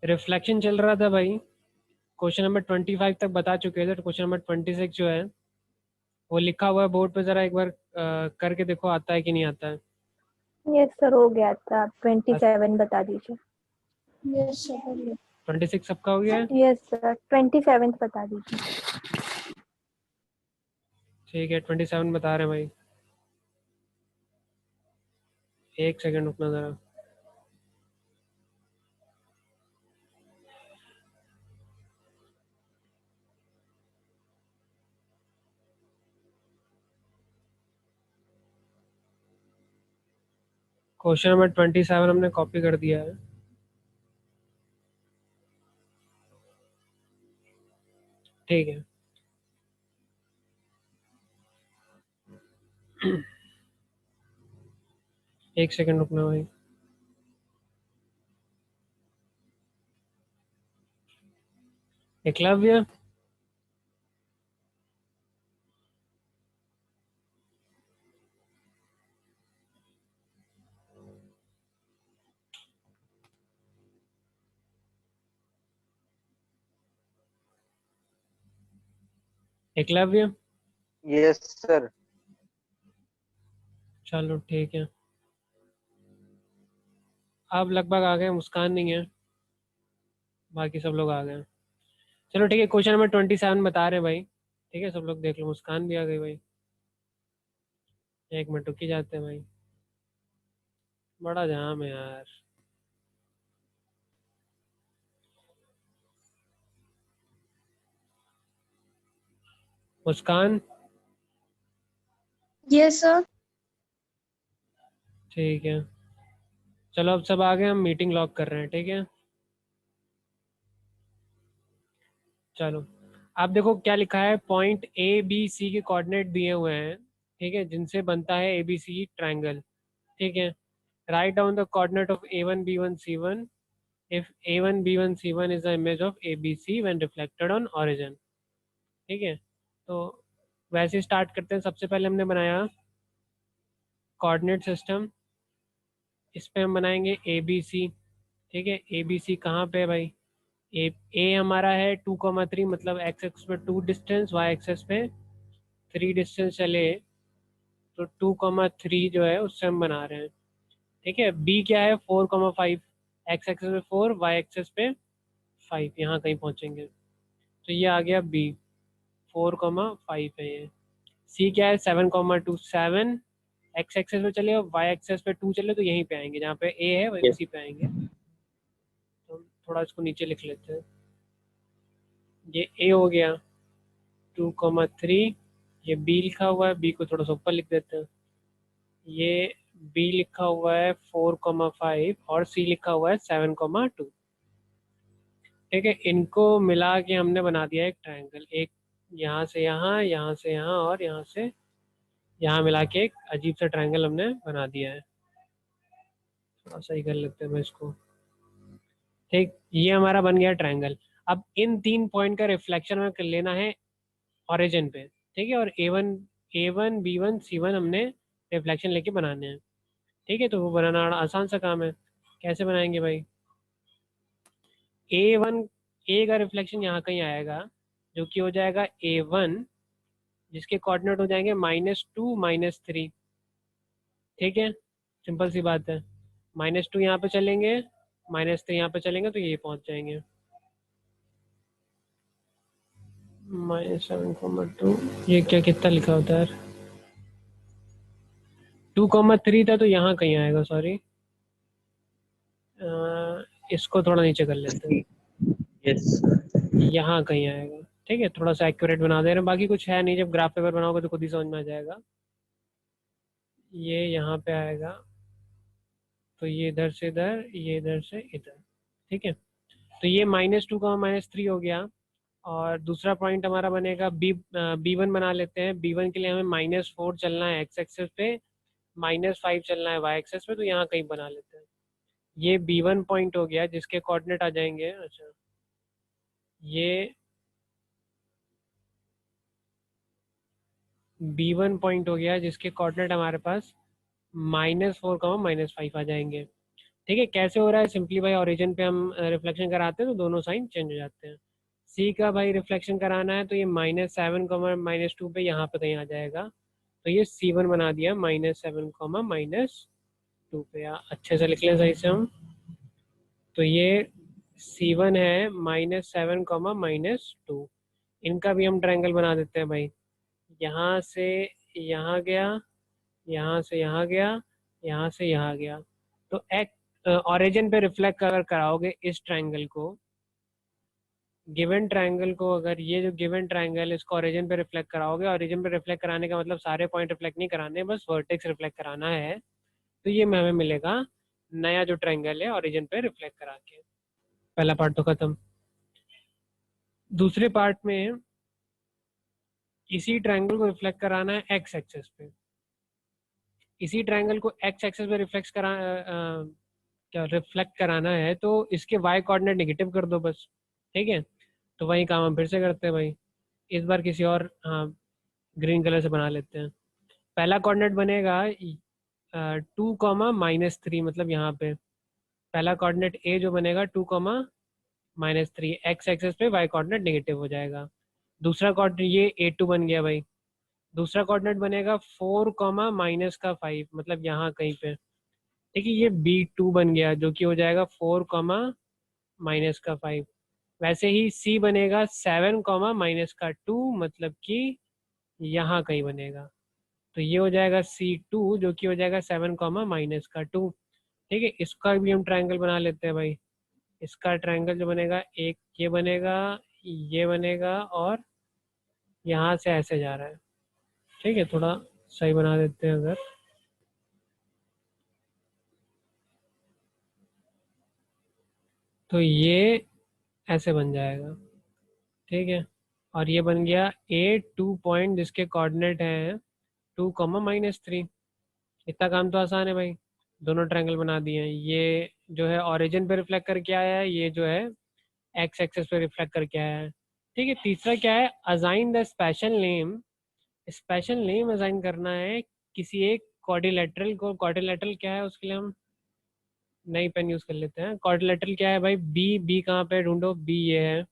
Reflection चल रहा था भाई। क्वेश्चन नंबर 25 तक बता चुके थे, तो क्वेश्चन नंबर 26 जो है वो लिखा हुआ है बोर्ड पे, जरा एक बार करके देखो आता है कि नहीं आता है। यस सर, हो गया था। बस 27 बता दीजिए। Yes sir. 26 सबका हो गया है। यस सर, 27 बता दीजिए। ठीक है 27 बता रहे हैं भाई। एक सेकंड रुकना जरा। क्वेश्चन नंबर 27 हमने कॉपी कर दिया है। ठीक है। एक सेकंड रुकना भाई। एकलव्य, एकलव्य। Yes sir. चलो ठीक है, अब लगभग आ गए, मुस्कान नहीं है, बाकी सब लोग आ गए। चलो ठीक है, क्वेश्चन नंबर 27 बता रहे हैं भाई। ठीक है सब लोग देख लो, मुस्कान भी आ गई भाई। एक मिनट रुक ही जाते हैं भाई, बड़ा जाम है यार। मुस्कान। Yes sir. ठीक है, चलो अब सब आ गए, हम मीटिंग लॉक कर रहे हैं। ठीक है चलो, आप देखो क्या लिखा है। पॉइंट ए बी सी के कोऑर्डिनेट दिए हुए हैं, ठीक है, जिनसे बनता है ए बी सी ट्राइंगल। ठीक है, write down the coordinate of A one B one C one if A one B one C one is the image of A B C when reflected on origin. ठीक है, तो वैसे start करते हैं। सबसे पहले हमने बनाया कोऑर्डिनेट सिस्टम, इस पे हम बनाएंगे ए बी सी। ठीक है, ए बी सी कहाँ पे है भाई? ए हमारा है 2,3, मतलब एक्स एक्स पे 2 डिस्टेंस, वाई एक्सेस पे 3 डिस्टेंस चले, तो 2,3 जो है उससे हम बना रहे हैं। ठीक है, बी क्या है? 4,5, एक्स एक्सेस पे 4, वाई एक्सेस पे 5, यहाँ कहीं पहुँचेंगे। तो ये आ गया बी, 4,5 है ये। सी क्या है? 7,2, 7 एक्स एक्सेस पे चले और वाई एक्सेस पे 2 चले, तो यहीं पे आएंगे, जहाँ पे ए है वही उसी पे आएंगे। तो हम थोड़ा इसको नीचे लिख लेते हैं। ये ए हो गया 2,3, ये बी लिखा हुआ है, बी को थोड़ा सा ऊपर लिख देते हैं। ये बी लिखा हुआ है 4,5 और सी लिखा हुआ है 7,2। ठीक है, इनको मिला के हमने बना दिया एक ट्रायंगल। एक यहाँ से यहाँ और यहाँ से यहाँ मिला के एक अजीब सा ट्रायंगल हमने बना दिया है। थोड़ा सही कर लेते हैं मैं इसको। ठीक, ये हमारा बन गया ट्रायंगल। अब इन 3 पॉइंट का रिफ्लेक्शन हमें कर लेना है ओरिजिन पे। ठीक है, और ए one B one C one हमने रिफ्लेक्शन लेके बनाने हैं। ठीक है, तो वो बनाना आसान सा काम है। कैसे बनाएंगे भाई? ए वन, ए का रिफ्लेक्शन यहाँ कहीं आएगा, जो कि हो जाएगा ए वन, जिसके कोऑर्डिनेट हो जाएंगे -2 -3। ठीक है, सिंपल सी बात है। -2 यहाँ पे चलेंगे, -3 यहाँ पे चलेंगे, तो ये पहुँच जाएंगे। -7,2, ये क्या कितना लिखा होता है यार? 2,3 था, तो यहाँ कहीं आएगा, सॉरी। इसको थोड़ा नीचे कर लेते हैं, यस। यहाँ कहीं आएगा। ठीक है, थोड़ा सा एक्यूरेट बना दे रहे हैं, बाकी कुछ है नहीं, जब ग्राफ पेपर बनाओगे तो खुद ही समझ में आ जाएगा। ये यहाँ पे आएगा, तो ये इधर से इधर, ये इधर से इधर। ठीक है, तो ये -2 का -3 हो गया। और दूसरा पॉइंट हमारा बनेगा बी वन बना लेते हैं। बी वन के लिए हमें -4 चलना है एक्स एक्सेस पे, -5 चलना है वाई एक्सेस पे, तो यहाँ कहीं बना लेते हैं। ये बी वन पॉइंट हो गया, जिसके कोऑर्डिनेट आ जाएंगे, अच्छा ये बी वन पॉइंट हो गया जिसके कोऑर्डिनेट हमारे पास -4 का -5 आ जाएंगे। ठीक है, कैसे हो रहा है? सिंपली भाई ओरिजिन पे हम रिफ्लेक्शन कराते हैं तो दोनों साइन चेंज हो जाते हैं। सी का भाई रिफ्लेक्शन कराना है तो ये -7, -2 पे यहाँ पे कहीं आ जाएगा, तो ये C1 बना दिया -7, -2 पे। अच्छे से लिख लें सही से हम। तो ये C1 है -7, -2। इनका भी हम ट्रायंगल बना देते हैं भाई। यहाँ से यहाँ गया, यहाँ से यहाँ गया, यहाँ से यहाँ गया। तो एक ओरिजिन पे रिफ्लेक्ट अगर कराओगे इस ट्रायंगल को, गिवन ट्रायंगल को, अगर ये जो गिवन ट्रायंगल इसको ओरिजिन पे रिफ्लेक्ट कराओगे, ओरिजिन पे रिफ्लेक्ट कराने का मतलब सारे पॉइंट रिफ्लेक्ट नहीं कराने, बस वर्टेक्स रिफ्लेक्ट कराना है, तो ये हमें मिलेगा नया जो ट्रायंगल है ओरिजिन पे रिफ्लेक्ट करा के। पहला पार्ट तो खत्म। दूसरे पार्ट में इसी ट्रायंगल को रिफ्लेक्ट कराना है एक्स एक्सेस पे। इसी ट्रायंगल को एक्स एक्सेस पे क्या रिफ्लेक्ट कराना है, तो इसके वाई कोऑर्डिनेट नेगेटिव कर दो बस। ठीक है, तो वही काम हम फिर से करते हैं भाई। इस बार किसी और, हाँ, ग्रीन कलर से बना लेते हैं। पहला कोऑर्डिनेट बनेगा 2, -3, मतलब यहाँ पे पहला कोऑर्डिनेट ए जो बनेगा 2, -3, एक्स एक्सेस पे वाई कोऑर्डिनेट नेगेटिव हो जाएगा। दूसरा कोऑर्डिनेट ये A2 बन गया भाई। दूसरा कोऑर्डिनेट बनेगा 4, -5, मतलब यहाँ कहीं पे। ठीक है, ये B2 बन गया जो कि हो जाएगा 4, -5। वैसे ही C बनेगा 7, -2, मतलब कि यहाँ कहीं बनेगा। तो ये हो जाएगा C2 जो कि हो जाएगा 7, -2। ठीक है, इसका भी हम ट्रायंगल बना लेते हैं भाई। इसका ट्रायंगल जो बनेगा, एक ये बनेगा और यहाँ से ऐसे जा रहा है। ठीक है, थोड़ा सही बना देते हैं अगर। तो ये ऐसे बन जाएगा। ठीक है, और ये बन गया A2 पॉइंट जिसके कोऑर्डिनेट हैं 2, -3। इतना काम तो आसान है भाई, दोनों ट्रायंगल बना दिए हैं। ये जो है ओरिजिन पे रिफ्लेक्ट करके आया है, ये जो है एक्स एक्सेस पे रिफ्लेक्ट करके आया है। ठीक है, तीसरा क्या है? Assign the special name. Special name assign करना है किसी एक क्वाड्रिलेटरल को। क्वाड्रिलेटरल क्या है उसके लिए हम नई पेन यूज कर लेते हैं। क्वाड्रिलेटरल क्या है भाई? बी कहाँ पे ढूंढो? बी ये है।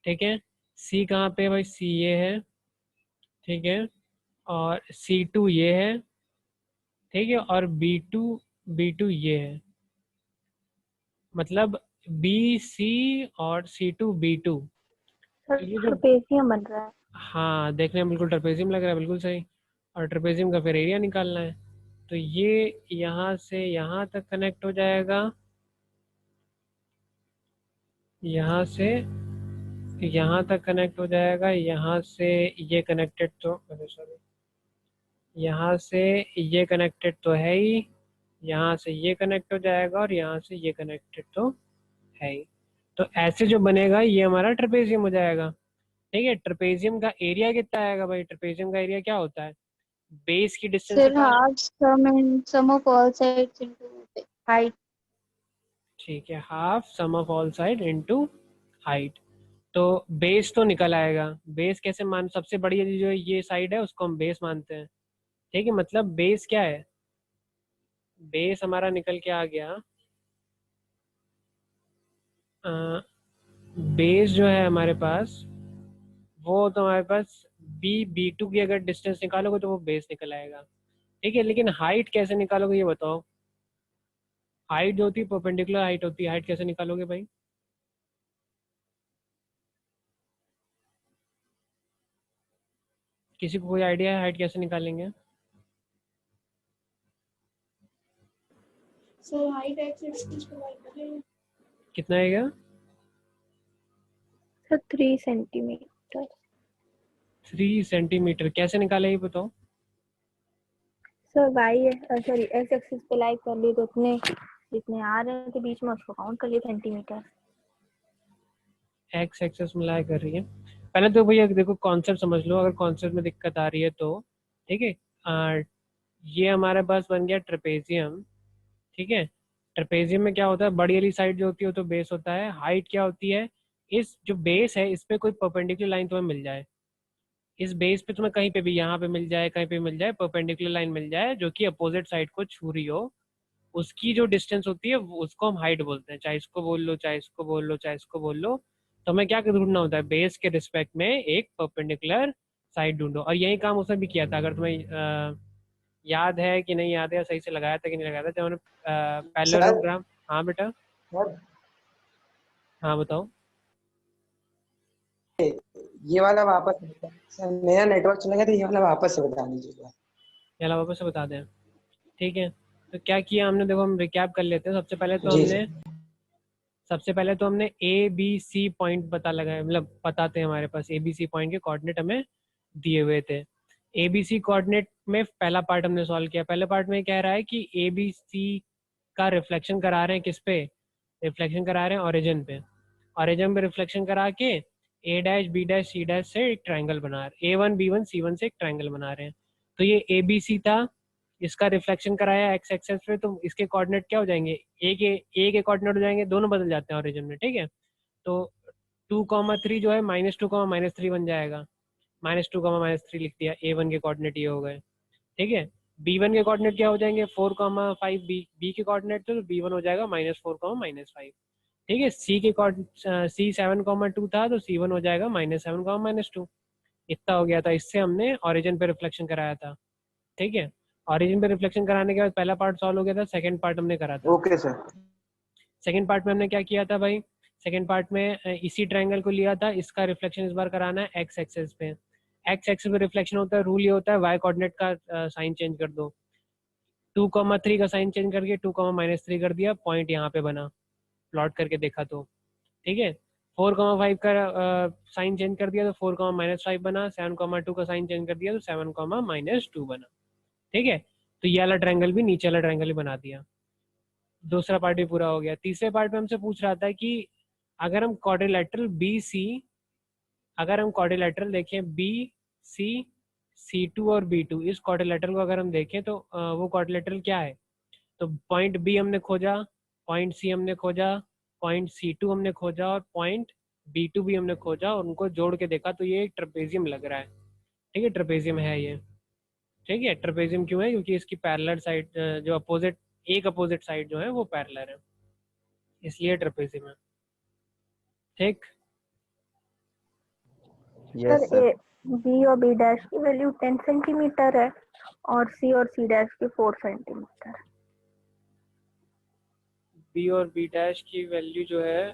ठीक है, सी कहाँ पे है भाई? सी ये है। ठीक है, और C2 ये है। ठीक है, और B2 ये है। मतलब BC और C2 B2। सर तो ये जो, ट्रपेजियम बन रहा है। हाँ, देखने में बिल्कुल ट्रेपेजियम लग रहा है, बिल्कुल सही। और ट्रेपेजियम का फिर एरिया निकालना है। तो ये यहाँ से यहाँ तक कनेक्ट हो जाएगा, यहाँ से यहाँ तक कनेक्ट हो जाएगा, यहाँ से ये कनेक्टेड तो, अरे सॉरी, यहाँ से ये कनेक्टेड तो है ही, यहाँ से ये कनेक्ट हो जाएगा, और यहाँ से ये कनेक्टेड तो है ही। तो ऐसे जो बनेगा ये हमारा ट्रेपेजियम हो जाएगा। ठीक है, ट्रेपेजियम का एरिया कितना आएगा भाई? ट्रेपेजियम का एरिया क्या होता है? बेस की डिस्टेंस Sir, निकाल। half sum of all sides into height. ठीक है, half sum of all side into height. तो बेस तो निकल आएगा। बेस कैसे मान, सबसे बड़ी जो ये साइड है उसको हम बेस मानते हैं। ठीक है, मतलब बेस क्या है? बेस हमारा निकल के आ गया, बेस जो है हमारे पास, वो तो हमारे पास B2 की अगर डिस्टेंस निकालोगे तो वो बेस निकल आएगा। ठीक है, लेकिन हाइट कैसे निकालोगे ये बताओ? हाइट जो होती है परपेंडिकुलर हाइट होती है, हाइट कैसे निकालोगे भाई? किसी को कोई आइडिया है हाइट कैसे निकालेंगे? Sir, height x-axis पे line करें. कितना आएगा? Sir 3 centimetre. 3 सेंटीमीटर कैसे निकाले ये बताओ? सर सॉरी एक्स एक्सिस पे लाइक कर लिए तो इतने जितने आ रहे थे बीच में उसको काउंट कर लिए सेंटीमीटर। एक्स एक्सेस में लाई कर रही है। पहले तो भैया देखो कॉन्सेप्ट समझ लो, अगर कॉन्सेप्ट में दिक्कत आ रही है तो। ठीक है, ये हमारे पास बन गया ट्रेपेजियम। ठीक है, ट्रेपेजियम में क्या होता है? बड़ी वाली साइड जो होती है वो तो बेस होता है। हाइट क्या होती है? इस जो बेस है इस पे कोई परपेंडिकुलर लाइन तुम्हें मिल जाए, इस बेस पे तुम्हें कहीं पे भी, यहाँ पे मिल जाए, कहीं पे मिल जाए, परपेंडिकुलर लाइन मिल जाए जो कि अपोजिट साइड को छू रही हो, उसकी जो डिस्टेंस होती है उसको हम हाइट बोलते हैं, चाहे इसको बोल लो, चाहे इसको बोल लो, चाहे इसको बोल लो। तो हमें क्या ढूंढना होता है, बेस के रिस्पेक्ट में एक परपेंडिकुलर साइड ढूंढो। और यही काम उसने भी किया था, अगर तुम्हें याद है कि नहीं याद है, सही से लगाया था कि नहीं लगाया था, जब हमने सर पैरेललोग्राम। हाँ बेटा, सर हाँ बताओ। ये वाला वापस सर मेरा नेटवर्क चलेगा तो ये वाला वापस से बता दीजिएगा। चलो वापस से बता दें, ठीक है। तो क्या किया हमने, देखो हम रिकैप कर लेते हैं। जी सर। सबसे पहले तो हमने ए बी सी पॉइंट पता लगाया, मतलब पता थे हमारे पास, ए बी सी पॉइंट के कोऑर्डिनेट हमें दिए हुए थे। ए बी सी कोऑर्डिनेट में पहला पार्ट हमने सॉल्व किया। पहले पार्ट में कह रहा है कि ए बी सी का रिफ्लेक्शन करा रहे हैं किस पे, रिफ्लेक्शन करा रहे हैं ओरिजिन पे। ओरिजिन पे रिफ्लेक्शन करा के A dash B dash C dash से एक ट्राइंगल बना रहे, A one B one C one से एक ट्राइंगल बना रहे हैं। तो ये ए बी सी था, इसका रिफ्लेक्शन कराया एक्स एक्सेस पे, तो इसके कोऑर्डिनेट क्या हो जाएंगे, ए के कोऑर्डिनेट हो जाएंगे, दोनों बदल जाते हैं ओरिजिन में, ठीक है। तो 2,3 जो है -2,-3 बन जाएगा। -2,-3 लिख दिया, ए वन के कोऑर्डिनेट ये हो गए, ठीक है। बी वन के कोऑर्डिनेट क्या हो जाएंगे, 4,5, बी के कोऑर्डिनेट तो बी वन हो जाएगा -4,-5, ठीक है। सी के सी 7,2 था, तो सी वन हो जाएगा -7,-2। इतना हो गया था, इससे हमने ओरिजिन पे रिफ्लेक्शन कराया था, ठीक है। ओरिजिन पे रिफ्लेक्शन कराने के बाद पहला पार्ट सॉल्व हो गया था, सेकंड पार्ट हमने करा था। Okay sir. सेकंड पार्ट में हमने क्या किया था भाई, सेकंड पार्ट में इसी ट्रायंगल को लिया था, इसका रिफ्लेक्शन इस बार कराना है एक्स एक्सेस पे। एक्स एक्सेस पे रिफ्लेक्शन होता है, रूल ये होता है वाई कोऑर्डिनेट का साइन चेंज कर दो। 2,3 का साइन चेंज करके 2,-3 कर दिया, पॉइंट यहाँ पे बना, प्लॉट करके देखा तो, ठीक है। 4,5 का साइन चेंज कर दिया तो 4,-5 बना, 7,2 का साइन चेंज कर दिया तो 7,-2 बना, ठीक है। तो ये वाला ट्रायंगल भी, नीचे वाला ट्रायंगल भी बना दिया। दूसरा पार्ट भी पूरा हो गया। तीसरे पार्ट में हमसे पूछ रहा था कि अगर हम क्वाड्रिलेटरल बी सी, अगर हम क्वाड्रिलेटरल देखें बी सी सी टू और बी टू, इस क्वाड्रिलेटरल को अगर हम देखें तो वो क्वाड्रिलेटरल क्या है। तो पॉइंट बी हमने खोजा, पॉइंट सी हमने खोजा, पॉइंट सी टू हमने खोजा और पॉइंट बी टू भी हमने खोजा, और उनको जोड़ के देखा तो ये एक ट्रेपेजियम लग रहा है, ठीक है। ट्रेपेजियम है ये, ठीक है। ट्रेपेजियम क्यों है, क्योंकि इसकी पैरेलल साइड जो अपोजिट, एक अपोजिट साइड जो है वो पैरेलल है, इसलिए ट्रेपेजियम है, ठीक। Yes sir sir. A B और बी डैश की वैल्यू 10 सेंटीमीटर है और सी डैश की 4 सेंटीमीटर। बी और बी डैश की वैल्यू जो है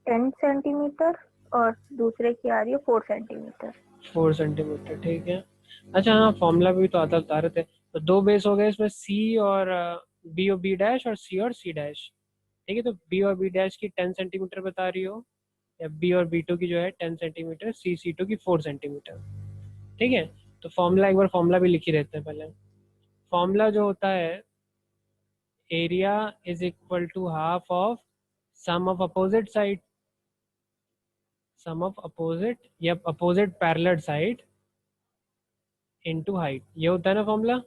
10 सेंटीमीटर और दूसरे की आ रही है 4 सेंटीमीटर। 4 सेंटीमीटर, ठीक है। अच्छा हाँ, फॉर्मूला भी तो आता बता रहे थे। तो दो बेस हो गए इसमें, सी और बी और बी डैश, और सी और सी डैश, ठीक है। तो बी और बी डैश की 10 सेंटीमीटर बता रही हो, या बी और बी टू की जो है 10 सेंटीमीटर, सी सी टू की 4 सेंटीमीटर, ठीक है। तो फॉर्मूला, एक बार फॉर्मूला भी लिख ही रहते हैं पहले। फॉर्मूला जो होता है, area is equal to half of sum of opposite side, sum of opposite या opposite parallel side into height, ये होता है ना formula.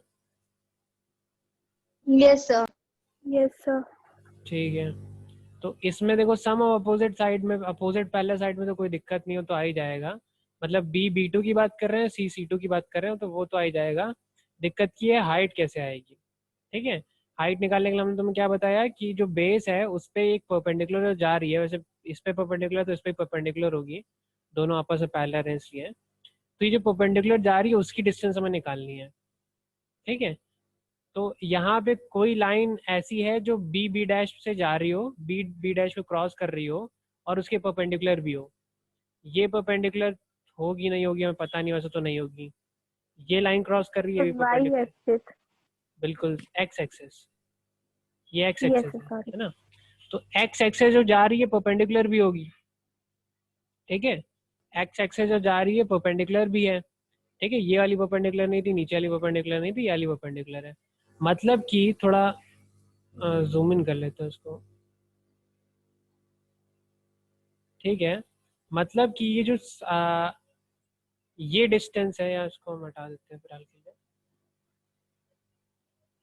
Yes sir. Yes sir. ठीक है। तो इसमें देखो सम ऑफ अपोजिट साइड में, अपोजिट पैरेलल साइड में तो कोई दिक्कत नहीं हो, तो आ ही जाएगा। मतलब बी बी टू की बात कर रहे हैं, सी सी टू की बात कर रहे हैं, तो वो तो आ ही जाएगा। दिक्कत की है हाइट कैसे आएगी, ठीक है। हाइट निकालने के लिए हमने तुम्हें क्या बताया कि जो बेस है उस पर एक परपेंडिकुलर जा रही है, वैसे इस पे परपेंडिकुलर तो इस पे परपेंडिकुलर होगी, दोनों आपस में पैरेलल हैं इसलिए। तो ये जो परपेंडिकुलर जा रही है उसकी डिस्टेंस हमें निकालनी है, ठीक है। तो यहाँ पे कोई लाइन ऐसी है जो बी बी डैश से जा रही हो, बी बी डैश को क्रॉस कर रही हो और उसके परपेंडिकुलर भी हो। ये परपेंडिकुलर होगी नहीं होगी हमें पता नहीं, वैसे तो नहीं होगी। ये लाइन क्रॉस कर रही है, भी वाई परपेंडिकुलर, एक्सिस। बिल्कुल एक्स एक्सेस, ये एक्स यस एक्सेस सॉरी। है ना। तो एक्स एक्सेस जो जा रही है परपेंडिकुलर भी होगी, ठीक है। एक्स एक्सेस जो जा रही है परपेंडिकुलर भी है, ठीक है। ये वाली परपेंडिकुलर नहीं थी, नीचे वाली परपेंडिकुलर नहीं थी, ये वाली परपेंडिकुलर है। मतलब कि थोड़ा जूम इन कर लेते हैं उसको, ठीक है। मतलब कि ये जो ये डिस्टेंस है, या इसको हम हटा देते हैं फिलहाल के लिए।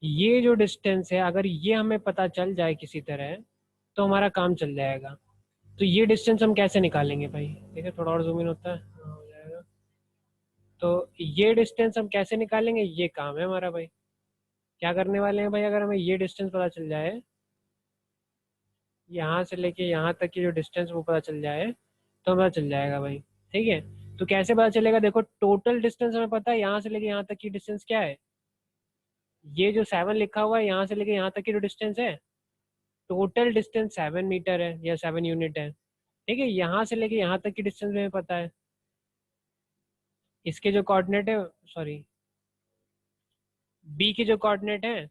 ये जो डिस्टेंस है अगर ये हमें पता चल जाए किसी तरह, तो हमारा काम चल जाएगा। तो ये डिस्टेंस हम कैसे निकालेंगे भाई, ठीक है। थोड़ा और जूम इन होता है, हाँ हो जाएगा। तो ये डिस्टेंस हम कैसे निकालेंगे, ये काम है हमारा भाई, क्या करने वाले हैं भाई, अगर हमें ये डिस्टेंस पता चल जाए, यहाँ से लेके यहाँ तक की जो डिस्टेंस वो पता चल जाए, तो पता चल जाएगा भाई। ठीक है, तो कैसे पता चलेगा, देखो टोटल डिस्टेंस हमें पता है, यहाँ से लेके यहाँ तक की डिस्टेंस क्या है, ये जो 7 लिखा हुआ है यहाँ से लेके यहाँ तक की जो डिस्टेंस है, टोटल डिस्टेंस 7 मीटर है या 7 यूनिट है। ठीक है, यहाँ से लेके यहाँ तक की डिस्टेंस हमें पता है, इसके जो कोऑर्डिनेट है, सॉरी बी के जो कोऑर्डिनेट है,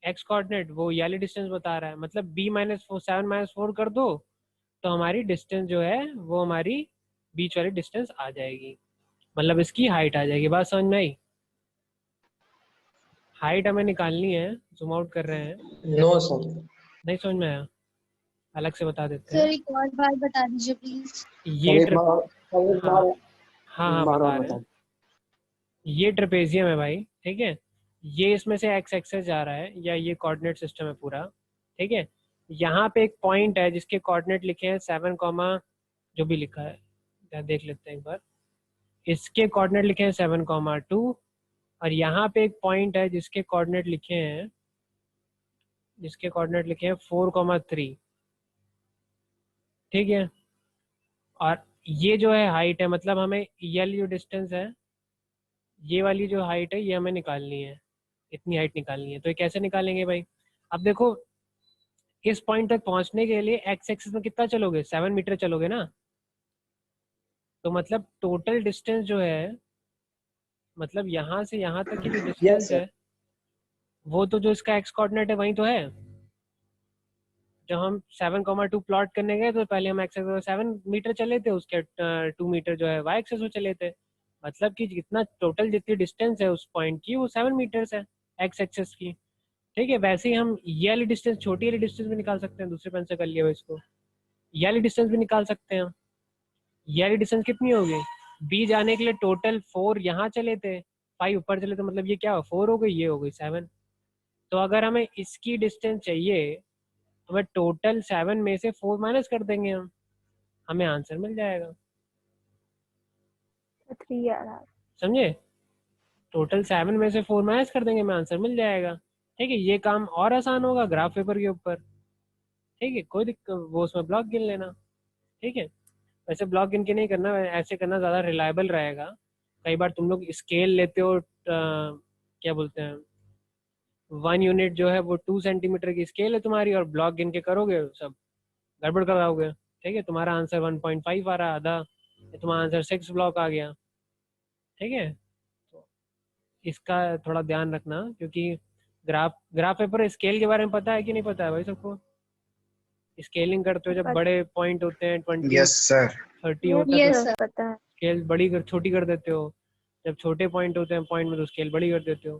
एक्स कोऑर्डिनेट, वो ये वाली डिस्टेंस बता रहा है, मतलब बी माइनस 7 - 4 कर दो तो हमारी डिस्टेंस जो है वो हमारी बीच वाली डिस्टेंस आ जाएगी, मतलब इसकी हाइट आ जाएगी। बात समझ में आई? हाइट हमें निकालनी है, जूम आउट कर रहे हैं। No sir. नहीं समझ में आया, अलग से बता देते सर हैं। एक और बार बता दीजिए प्लीज। ये एक बार हाँ बार बता और रहे बता। हैं। ये ट्रेपेजियम है भाई, ठीक है, ये इसमें से एक्स एक्सेस जा रहा है, या ये कोऑर्डिनेट सिस्टम है पूरा। ठीक है, यहाँ पे एक पॉइंट है जिसके कोऑर्डिनेट लिखे हैं 7, जो भी लिखा है, या देख लेते हैं एक बार, इसके कोऑर्डिनेट लिखे हैं 7, 2, और यहाँ पे एक पॉइंट है जिसके कोऑर्डिनेट लिखे हैं 4, 3। ठीक है, और ये जो है हाइट है, मतलब हमें ये वाली जो डिस्टेंस है, ये वाली जो हाइट है ये हमें निकालनी है, इतनी हाइट निकालनी है। तो ये कैसे निकालेंगे भाई, अब देखो इस पॉइंट तक पहुंचने के लिए एक्स एक्सिस में कितना चलोगे, 7 मीटर चलोगे ना, तो मतलब टोटल डिस्टेंस जो है, मतलब यहाँ से यहाँ तक की जो यस डिस्टेंस सर। है, वो तो जो इसका एक्स कोऑर्डिनेट है वही तो है। जब हम 7, 2 प्लॉट करने गए तो पहले हम एक्स एक्सिस 7 मीटर चले थे, उसके 2 मीटर जो है वाई एक्सिस में चले थे, मतलब कि जितना टोटल जितनी डिस्टेंस है उस पॉइंट की वो 7 मीटर्स है एक्स एक्सिस की। ठीक है, वैसे ही हम ये वाली डिस्टेंस, छोटी वाली डिस्टेंस भी निकाल सकते हैं, दूसरे पेन से कर लिया हुआ इसको, ये वाली डिस्टेंस भी निकाल सकते हैं हम। ये वाली डिस्टेंस कितनी होगी, बी जाने के लिए टोटल 4 यहाँ चले थे, 5 ऊपर चले, तो मतलब ये क्या हो, 4 हो गई, ये हो गई 7। तो अगर हमें इसकी डिस्टेंस चाहिए तो हमें टोटल 7 में से 4 माइनस कर देंगे हम, हमें आंसर मिल जाएगा। 3 आ रहा है। समझे, टोटल 7 में से 4 माइनस कर देंगे, हमें आंसर मिल जाएगा। ठीक है, ये काम और आसान होगा ग्राफ पेपर के ऊपर। ठीक है, कोई दिक्कत, वो उसमें ब्लॉक गिन लेना। ठीक है, वैसे ब्लॉक गिन के नहीं करना, ऐसे करना ज़्यादा रिलायबल रहेगा। कई बार तुम लोग स्केल लेते हो, क्या बोलते हैं, 1 यूनिट जो है वो 2 सेंटीमीटर की स्केल है तुम्हारी, और ब्लॉक गिन के करोगे सब गड़बड़ कराओगे। ठीक है, तुम्हारा आंसर 1.5 आ रहा है आधा, तुम्हारा आंसर 6 ब्लॉक आ गया। ठीक है, तो इसका थोड़ा ध्यान रखना, क्योंकि ग्राफ पेपर स्केल के बारे में पता है कि नहीं पता है भाई सबको? स्केलिंग करते हो जब बड़े पॉइंट होते हैं 20 यस सर। 30 यस होता है तो यस सर, सर। पता है। स्केल बड़ी छोटी कर देते हो, जब छोटे पॉइंट होते हैं पॉइंट में तो स्केल बड़ी कर देते हो।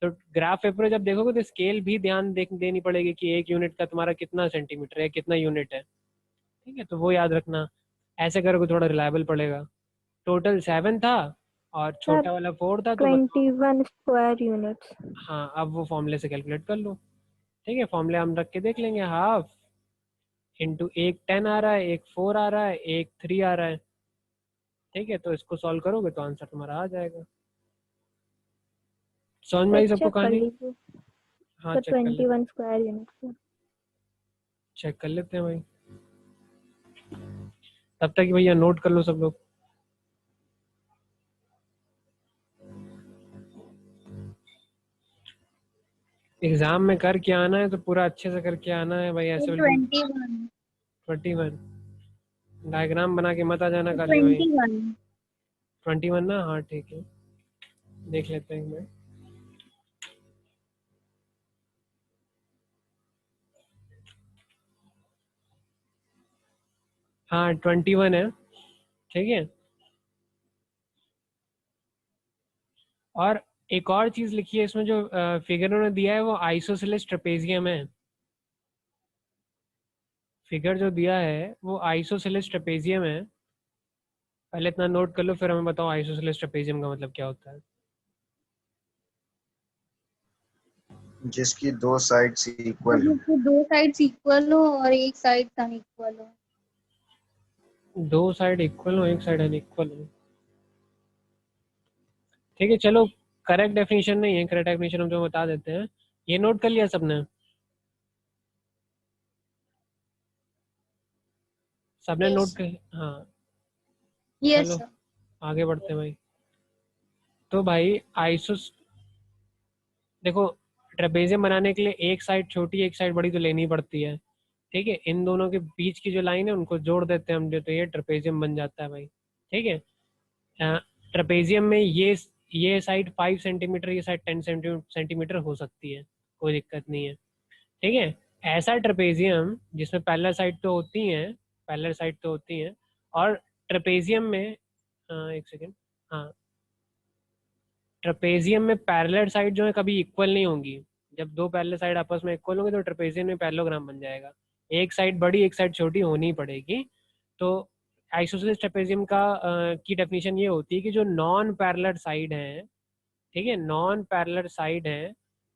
तो ग्राफ पेपर जब देखोगे तो स्केल भी ध्यान देनी पड़ेगी कि 1 यूनिट का तुम्हारा कितना सेंटीमीटर है, कितना यूनिट है। ठीक है, तो वो याद रखना, ऐसे करोगे थोड़ा रिलायबल पड़ेगा। टोटल 7 था और छोटा वाला 4 था, तो 21 स्क्वायर यूनिट्स। हाँ अब वो फॉर्मूले से कैलकुलेट कर लो। ठीक है, फॉर्मूले हम रख के देख लेंगे, हाफ इंटू, एक 10 आ रहा है, एक 4 आ रहा है, एक 3 आ रहा है। ठीक है, तो इसको सॉल्व करोगे तो आंसर तुम्हारा आ जाएगा। समझ में आई सबको चेक कर कहानी? लीजिए हाँ सर, चेक कर ले, 21 स्क्वायर यूनिट्स। चेक कर लेते हैं भाई, तब तक भैया नोट कर लो सब लोग। एग्जाम में कर के आना है तो पूरा अच्छे से करके आना है भाई, ऐसे बिल्कुल 21। 21 डायग्राम बना के मत आ जाना खाली भाई। 21। 21 ना, हाँ ठीक है, देख लेते हैं एक मिनट। हाँ 21 है, ठीक है। और एक और चीज लिखी है इसमें, जो फिगर उन्होंने दिया है वो आइसोसेलेस ट्रेपेजियम है। फिगर जो दिया है वो आइसोसेलेस ट्रेपेजियम है, पहले इतना नोट कर लो, फिर हमें बताओ आइसोसेलेस ट्रेपेजियम का मतलब क्या होता है। जिसकी 2 साइड्स इक्वल हो। जिसकी 2 साइड्स इक्वल हो और एक साइड अनइक्वल हो। 2 साइड इक्वल हो, एक साइड अनइक्वल हो। ठीक है, चलो करेक्ट डेफिनेशन नहीं है, करेक्ट डेफिनेशन हम जो बता देते हैं, ये नोट कर लिया सबने? सबने नोट कर? हाँ यस चलो सर। आगे बढ़ते हैं भाई। तो भाई आइसोस देखो, ट्रेपेजियम बनाने के लिए एक साइड छोटी एक साइड बड़ी तो लेनी पड़ती है, ठीक है। इन दोनों के बीच की जो लाइन है उनको जोड़ देते हैं हम, जो तो ये ट्रेपेजियम बन जाता है भाई, ठीक है। ट्रेपेजियम में ये साइड 5 सेंटीमीटर, ये साइड 10 सेंटीमीटर हो सकती है, कोई दिक्कत नहीं है, ठीक है। ऐसा ट्रेपेजियम जिसमें पैरेलल साइड तो होती हैं, पैरेलल साइड तो होती हैं, और ट्रेपेजियम में एक सेकेंड, हाँ, ट्रेपेजियम में पैरेलल साइड जो है कभी इक्वल नहीं होंगी। जब दो पैरेलल साइड आपस में इक्वल होंगे तो ट्रेपेजियम में पैरेललोग्राम बन जाएगा। एक साइड बड़ी एक साइड छोटी होनी ही पड़ेगी। तो आइसोसेलेस ट्रेपेजियम की डेफिनेशन ये होती है कि जो नॉन पैरेलल साइड है, ठीक है, नॉन पैरेलल साइड है,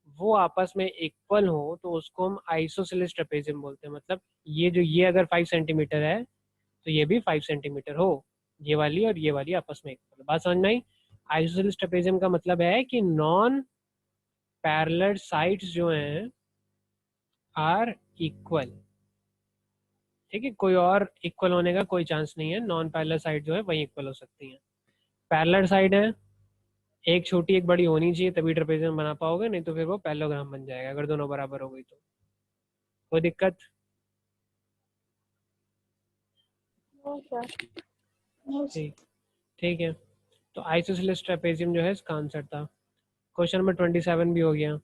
वो आपस में इक्वल हो तो उसको हम आइसोसेलेस ट्रेपेजियम बोलते हैं। मतलब ये अगर 5 सेंटीमीटर है तो ये भी 5 सेंटीमीटर हो, ये वाली और ये वाली आपस में इक्वल। बात समझ में आई? आइसोसेलेस ट्रेपेजियम का मतलब है कि नॉन पैरेलल साइड्स जो हैं आर इक्वल, ठीक है। कोई और इक्वल होने का कोई चांस नहीं है, नॉन पैरेलल साइड जो है वही इक्वल हो सकती हैं। पैरेलल साइड है, एक छोटी एक बड़ी होनी चाहिए तभी ट्रेपेजियम बना पाओगे, नहीं तो फिर वो पैरेललोग्राम बन जाएगा अगर दोनों बराबर हो गई तो। कोई दिक्कत? No sir. ठीक, ठीक है। तो आइसोसेलेस ट्रेपेजियम जो है इसका आंसर था। क्वेश्चन नंबर 27 भी हो गया।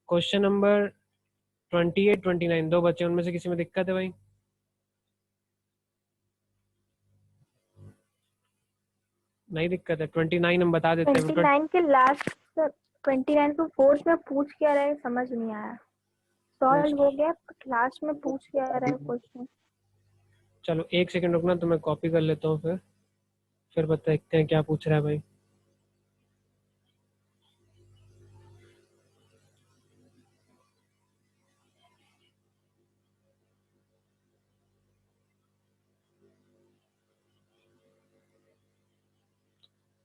क्वेश्चन नंबर 28 29 दो बच्चे, उनमें से किसी में दिक्कत है भाई? नहीं दिक्कत है? 29 हम बता देते हैं। 29 के लास्ट सर, 29 को फोर्थ में पूछ क्या रहा है समझ नहीं आया। सॉल्व हो गया, लास्ट में पूछ क्या रहा है क्वेश्चन। चलो एक सेकंड रुकना, तो मैं कॉपी कर लेता हूँ, फिर बता देखते हैं क्या पूछ रहा है भाई।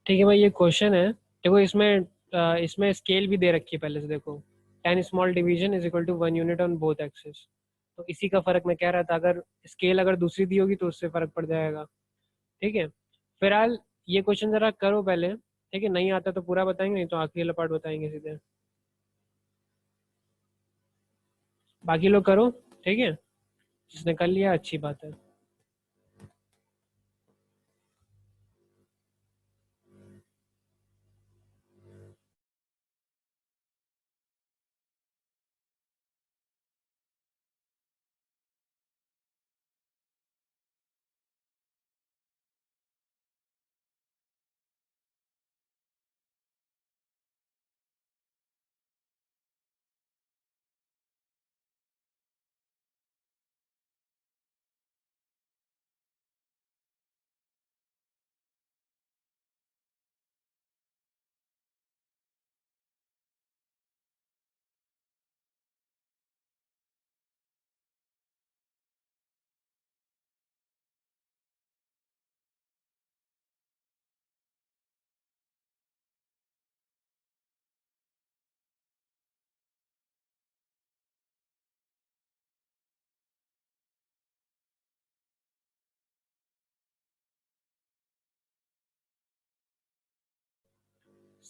ठीक है भाई, ये क्वेश्चन है, देखो इसमें स्केल भी दे रखी है पहले से, देखो 10 small division is equal to 1 unit on both axis. तो इसी का फर्क मैं कह रहा था, अगर स्केल अगर दूसरी दी होगी तो उससे फर्क पड़ जाएगा, ठीक है। फिलहाल ये क्वेश्चन जरा करो पहले, ठीक है। नहीं आता तो पूरा बताएंगे, नहीं तो आखिरी वाला पार्ट बताएंगे सीधे। बाकी लोग करो, ठीक है। जिसने कर लिया अच्छी बात है।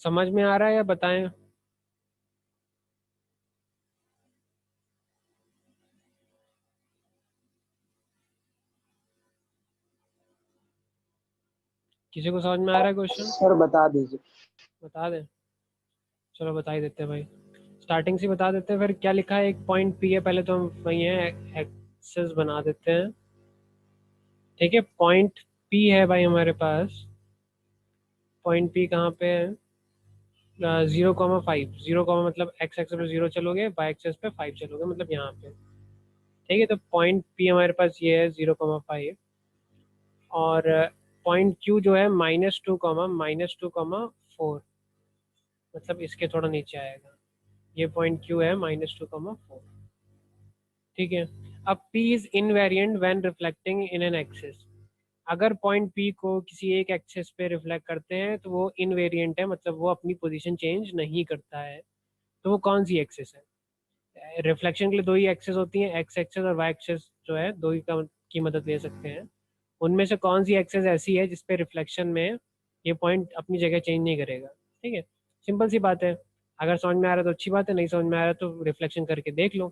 समझ में आ रहा है या बताएं? किसी को समझ में आ रहा है क्वेश्चन? सर बता दीजिए। बता दें? चलो बता ही देते हैं भाई, स्टार्टिंग से बता देते हैं। फिर क्या लिखा है, एक पॉइंट पी है, पहले तो हम वही है एक्सेस बना देते हैं, ठीक है। पॉइंट पी है भाई हमारे पास। पॉइंट पी कहाँ पे है? 0,5, 0, मतलब एक्स एक्सेस पे 0 चलोगे, वाई एक्सेस पे 5 चलोगे, मतलब यहाँ पे, ठीक है। तो पॉइंट पी हमारे पास ये है 0,5, और पॉइंट क्यू जो है -2,-2,4, मतलब इसके थोड़ा नीचे आएगा। ये पॉइंट क्यू है -2,4, ठीक है। अब P is invariant when reflecting in an axis. अगर पॉइंट P को किसी एक एक्सिस पे रिफ्लेक्ट करते हैं तो वो इनवेरिएंट है, मतलब वो अपनी पोजीशन चेंज नहीं करता है। तो वो कौन सी एक्सिस है? रिफ्लेक्शन के लिए दो ही एक्सेस होती हैं, एक्स एक्सेस और वाई एक्सेस जो है दो ही की मदद ले सकते हैं। उनमें से कौन सी एक्सेस ऐसी है जिसपे रिफ्लेक्शन में ये पॉइंट अपनी जगह चेंज नहीं करेगा? ठीक है, सिंपल सी बात है। अगर समझ में आ रहा है तो अच्छी बात है, नहीं समझ में आ रहा है तो रिफ्लेक्शन करके देख लो।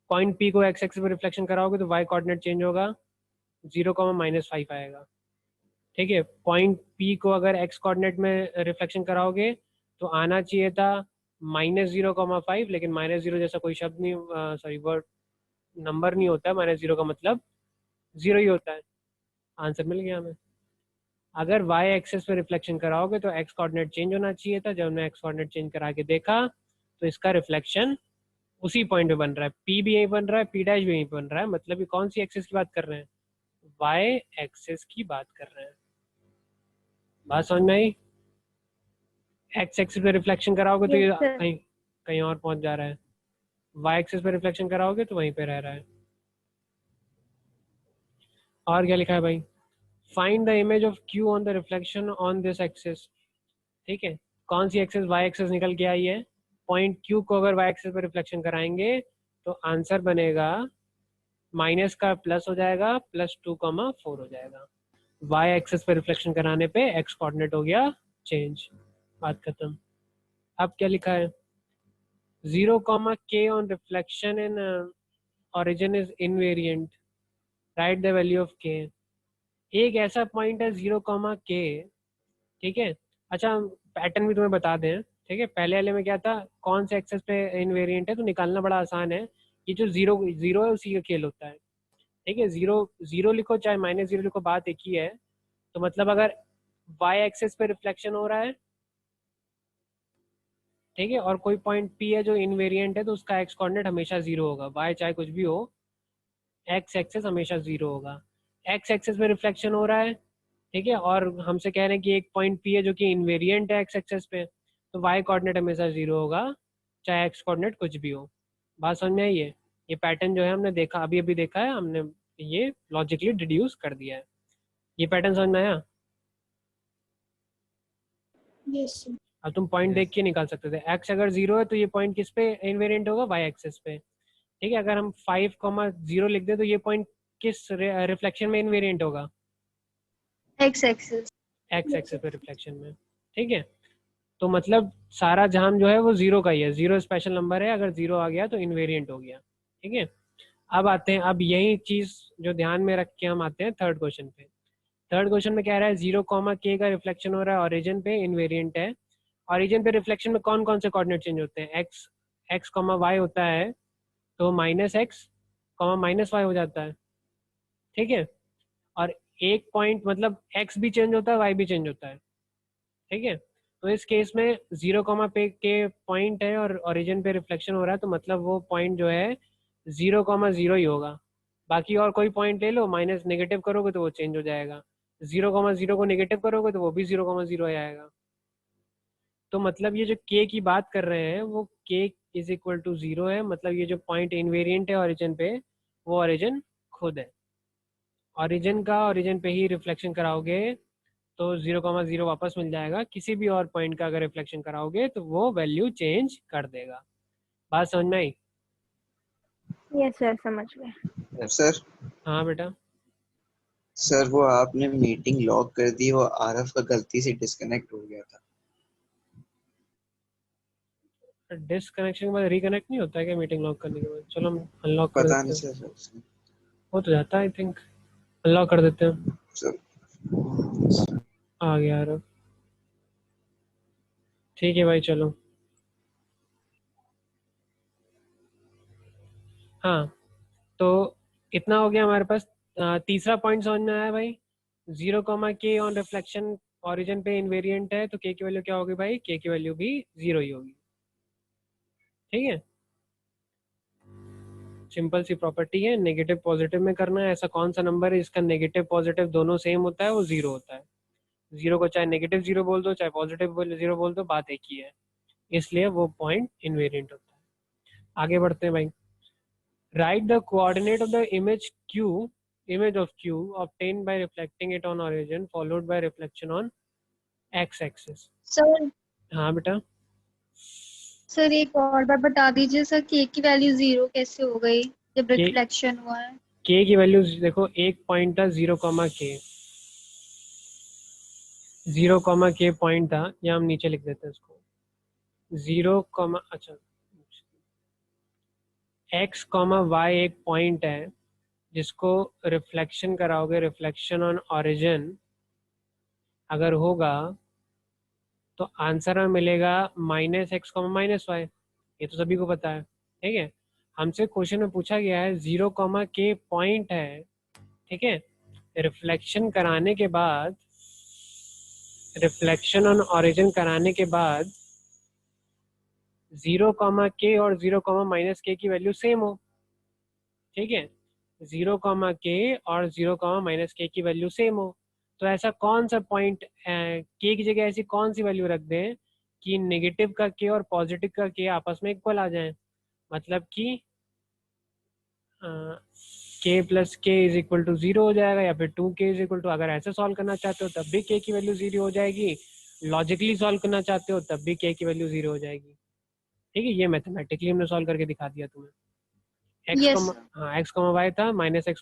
पॉइंट पी को एक्स एक्सेस पे रिफ्लेक्शन कराओगे तो वाई कोऑर्डिनेट चेंज होगा, 0,-5 आएगा। ठीक है, पॉइंट पी को अगर एक्स कोऑर्डिनेट में रिफ्लेक्शन कराओगे तो आना चाहिए था -0,5, लेकिन -0 जैसा कोई शब्द नहीं, सॉरी वर्ड नंबर नहीं होता है, -0 का मतलब 0 ही होता है। आंसर मिल गया हमें। अगर वाई एक्सेस पे रिफ्लेक्शन कराओगे तो एक्स कोऑर्डिनेट चेंज होना चाहिए था। जब हमने एक्स कोऑर्डिनेट चेंज करा के देखा तो इसका रिफ्लेक्शन उसी पॉइंट पे बन रहा है, पी भी यही बन रहा है, पी डैश भी यही बन रहा है। मतलब ये कौन सी एक्सेस की बात कर रहे हैं? वाई एक्सेस की बात कर रहे हैं। बात समझ में आई? एक्स एक्सिस पे रिफ्लेक्शन कराओगे तो ये Yes, sir. कहीं कहीं और पहुंच जा रहा है, वाई एक्सिस पे रिफ्लेक्शन कराओगे तो वहीं पे रह रहा है। और क्या लिखा है भाई? Find the image of Q on the reflection on this axis. ठीक है, कौन सी एक्सिस? वाई एक्सिस निकल के आई है। पॉइंट क्यू को अगर वाई एक्सिस पे रिफ्लेक्शन कराएंगे तो आंसर बनेगा माइनस का प्लस हो जाएगा, +2,4 हो जाएगा। वाई एक्सिस पे रिफ्लेक्शन कराने पे एक्स कोऑर्डिनेट हो गया चेंज, बात खत्म। अब क्या लिखा है? 0, k on reflection in origin is invariant. Write the value of k. एक ऐसा पॉइंट है 0, k, ठीक है। अच्छा, पैटर्न भी तुम्हें बता दें, ठीक है। पहले वाले में क्या था, कौन से एक्सेस पे इनवेरिएंट है तो निकालना बड़ा आसान है। ये जो जीरो जीरो है उसी का खेल होता है, ठीक है। जीरो जीरो लिखो चाहे -0 लिखो, बात एक ही है। तो मतलब अगर वाई एक्सेस पे रिफ्लेक्शन हो रहा है, ठीक है, और कोई पॉइंट पी है जो इनवेरिएंट है तो उसका एक्स कोऑर्डिनेट हमेशा 0 होगा। वाई चाहे कुछ भी हो, एक्स एक्सेस हमेशा 0 होगा। एक्स एक्सेस पे रिफ्लेक्शन हो रहा है, ठीक है, और हमसे कह रहे हैं कि एक पॉइंट पी है जो कि इनवेरिएंट है एक्स एक्सेस पे, तो वाई कोऑर्डिनेट हमेशा 0 होगा चाहे एक्स कोऑर्डिनेट कुछ भी हो। बात समझ में आई है? ये पैटर्न जो है हमने देखा, अभी अभी देखा है हमने, ये लॉजिकली डिड्यूस कर दिया है। ये पैटर्न समझ में आया? Yes, sir. अब तुम पॉइंट देख के निकाल सकते थे, एक्स अगर 0 है तो ये पॉइंट किस पे इनवेरिएंट होगा? वाई एक्सेस पे। ठीक है, अगर हम 5,0 लिख दे तो ये पॉइंट किस रिफ्लेक्शन में इनवेरिएंट होगा? X axis. एक्स एक्सेस पे रिफ्लेक्शन में। ठीक है, तो मतलब सारा जहां जो है वो 0 का ही है, 0 स्पेशल नंबर है, अगर 0 आ गया तो इनवेरिएंट हो गया। ठीक है, अब आते हैं, अब यही चीज जो ध्यान में रख के हम आते हैं थर्ड क्वेश्चन पे। थर्ड क्वेश्चन में कह रहा है 0, k का रिफ्लेक्शन हो रहा है ओरिजिन पे, इनवेरिएंट है। ओरिजिन पे रिफ्लेक्शन में कौन कौन से कोऑर्डिनेट चेंज होते हैं? एक्स वाई होता है, तो -x, -y हो जाता है। ठीक है, और एक पॉइंट मतलब x भी चेंज होता है, y भी चेंज होता है। ठीक है, तो इस केस में 0, पे के पॉइंट है और ओरिजिन पे रिफ्लेक्शन हो रहा है, तो मतलब वो पॉइंट जो है 0, 0 ही होगा। बाकी और कोई पॉइंट ले लो, माइनस नेगेटिव करोगे तो वो चेंज हो जाएगा। 0, 0 को नेगेटिव करोगे तो वो भी 0, 0 आएगा। तो मतलब ये जो k की बात कर रहे हैं वो k = 0 है, मतलब ये जो पॉइंट इनवेरिएंट है ओरिजिन पे, वो ओरिजिन खुद है। ओरिजिन का ओरिजिन पे ही रिफ्लेक्शन कराओगे तो 0, 0 वापस मिल जाएगा। किसी भी और पॉइंट का अगर रिफ्लेक्शन कराओगे तो वो वैल्यू चेंज कर देगा। बात समझ में आई? Yes, sir. समझ गए। सर हाँ बेटा। सर वो आपने मीटिंग लॉक कर दी, वो आरफ का गलती से डिस्कनेक्ट हो गया था। डिसकनेक्शन के बाद रिकनेक्ट नहीं होता है क्या मीटिंग लॉक करने के बाद? चलो हम अनलॉक कर पता देते नहीं हैं, सर। हो तो जाता है आई थिंक। अनलॉक कर देते हैं। सर आ गया यार, ठीक है भाई चलो। हाँ, तो इतना हो गया हमारे पास। तीसरा पॉइंट समझ में आया भाई? 0, k ऑन रिफ्लेक्शन ओरिजिन पे इनवेरिएंट है तो k की वैल्यू क्या होगी भाई? k की वैल्यू भी 0 ही होगी। ठीक है, सिंपल सी प्रॉपर्टी है। नेगेटिव पॉजिटिव में करना है, ऐसा कौन सा नंबर है जिसका नेगेटिव पॉजिटिव दोनों सेम होता है? वो 0 होता है। 0 को चाहे -0 बोल दो चाहे पॉजिटिव 0 बोल दो, बात एक ही है, इसलिए वो पॉइंट इनवेरिएंट होता है। आगे बढ़ते हैं भाई। Right the coordinate of the image of q obtained by reflecting it on origin followed by reflection on x axis. Sir, हाँ बेटा। सर एक और बार बता दीजिए सर, के की वैल्यू 0 कैसे हो गई जब K- रिफ्लेक्शन हुआ है? के की वैल्यू देखो, एक पॉइंट था 0, के पॉइंट था, या हम नीचे लिख देते हैं इसको 0, अच्छा x, y एक पॉइंट है जिसको रिफ्लेक्शन कराओगे, रिफ्लेक्शन ऑन ओरिजिन अगर होगा तो आंसर में मिलेगा -x, -y। ये तो सभी को पता है, ठीक है। हमसे क्वेश्चन में पूछा गया है 0, के पॉइंट है, ठीक है। रिफ्लेक्शन कराने के बाद, रिफ्लेक्शन ऑन ओरिजिन कराने के बाद 0, के और 0, -k की वैल्यू सेम हो, ठीक है। 0, के और 0, -k की वैल्यू सेम हो, तो ऐसा कौन सा पॉइंट के की जगह ऐसी कौन सी वैल्यू रख दें कि नेगेटिव का के और पॉजिटिव का के आपस में इक्वल आ जाए। मतलब कि के प्लस के इज इक्वल टू 0 हो जाएगा, या फिर 2k इज इक्वल टू, अगर ऐसे सॉल्व करना चाहते हो तब भी के की वैल्यू 0 हो जाएगी, लॉजिकली सॉल्व करना चाहते हो तब भी के की वैल्यू 0 हो जाएगी, ठीक है। ये मैथमेटिकली हमने सॉल्व करके दिखा दिया तुम्हें। Yes sir. हाँ x, y था, -x,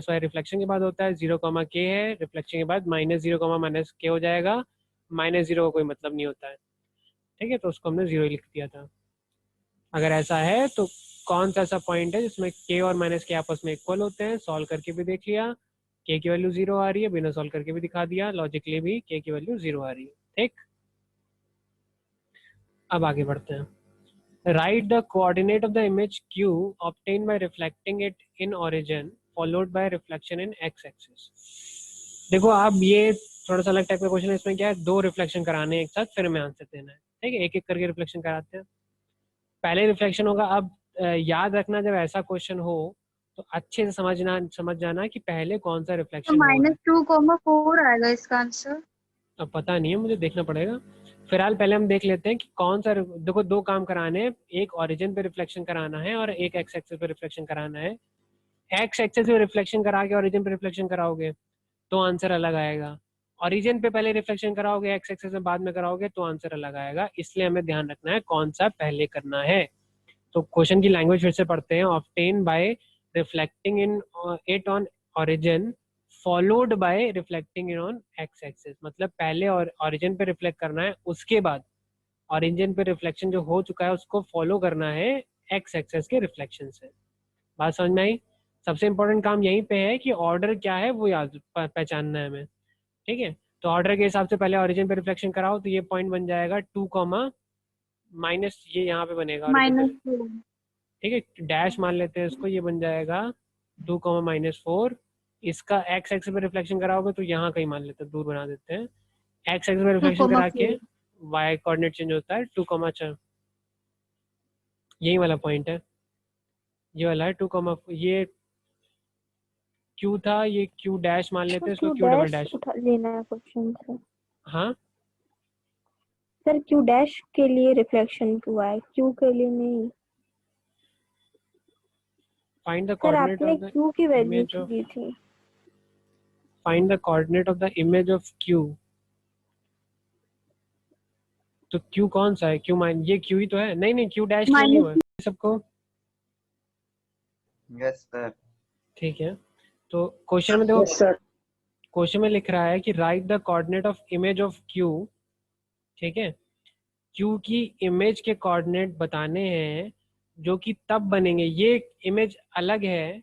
-y रिफ्लेक्शन के बाद होता है, 0, k है, रिफ्लेक्शन के बाद -0, -k हो जाएगा, -0 का कोई मतलब नहीं होता है, ठीक है। तो उसको हमने 0 लिख दिया था। अगर ऐसा है तो कौन सा ऐसा पॉइंट है जिसमें k और -k आपस में इक्वल होते हैं, सॉल्व करके भी देख लिया, k की वैल्यू 0 आ रही है, बिना सॉल्व करके भी दिखा दिया, लॉजिकली भी k की वैल्यू 0 आ रही है, ठीक। अब आगे बढ़ते हैं। Write the coordinate of the image q obtained by reflecting it in origin followed by reflection in x-axis। देखो अब ये थोड़ा सा अलग टाइप का क्वेश्चन है। इसमें क्या है, दो रिफ्लेक्शन कराने हैं एक साथ, फिर हमें आंसर देना है, ठीक है। एक एक करके रिफ्लेक्शन कराते हैं। पहले रिफ्लेक्शन होगा। अब याद रखना, जब ऐसा क्वेश्चन हो तो अच्छे से समझ जाना कि पहले कौन सा तो रिफ्लेक्शन हो रहा है। -2,4 आएगा इसका आंसर। अब पता नहीं है, मुझे देखना पड़ेगा। फिलहाल पहले हम देख लेते हैं कि कौन सा, देखो दो काम कराने हैं, एक ओरिजिन पे रिफ्लेक्शन कराना है और एक एक्स एक्सिस पे रिफ्लेक्शन कराना है। एक्स एक्सिस पे रिफ्लेक्शन करा के ओरिजिन पे रिफ्लेक्शन कराओगे तो आंसर अलग आएगा। ओरिजिन पे पहले रिफ्लेक्शन कराओगे, एक्स एक्सिस में बाद में कराओगे तो आंसर अलग आएगा। इसलिए हमें ध्यान रखना है कौन सा पहले करना है। तो क्वेश्चन की लैंग्वेज फिर से पढ़ते हैं। Obtain bye reflecting in it on origin followed by reflecting in on x axis. मतलब पहले और ओरिजिन पे रिफ्लेक्ट करना है, उसके बाद ओरिजिन पे रिफ्लेक्शन जो हो चुका है उसको फॉलो करना है एक्स एक्सिस के रिफ्लेक्शन से। बात समझ में आई। सबसे इंपॉर्टेंट काम यहीं पे है कि ऑर्डर क्या है वो याद पहचानना है हमें, ठीक है। तो ऑर्डर के हिसाब से पहले ओरिजिन पे रिफ्लेक्शन कराओ तो ये पॉइंट बन जाएगा 2, माइनस ये यहाँ पे बनेगा ओरिजिन पे, -2। ठीक है। डैश मान लेते हैं इसको, ये बन जाएगा 2, -4। इसका एक्स एक्सिस पे रिफ्लेक्शन कराओगे तो यहाँ कहीं मान लेते हैं, दूर बना देते हैं। एक्स एक्सिस पे रिफ्लेक्शन करा के 2,4। वाई कोऑर्डिनेट चेंज होता है 2, 4। यही वाला पॉइंट है, ये वाला है 2, ये क्यू था, ये क्यू डैश मान लेते हैं इसको, Q Q double dash dash. उठा लेना है क्वेश्चन से। हाँ सर क्यू डैश के लिए रिफ्लेक्शन हुआ है, क्यू के लिए नहीं। फाइंड द सर कोऑर्डिनेट आपने ऑफ द क्यू की वैल्यू इमेज ऑफ, दी थी। Find the coordinate of the image of Q. तो क्यू कौन सा है, क्यू माइन, ये क्यू ही तो है। नहीं नहीं, क्यू डैश क्लियर नहीं हुआ है सबको, यस सर। ठीक है। तो क्वेश्चन में देखो, यस सर। क्वेश्चन में लिख रहा है कि right the coordinate of image of Q, ठीक है। क्यू की इमेज के कोऑर्डिनेट बताने हैं जो कि तब बनेंगे, ये इमेज अलग है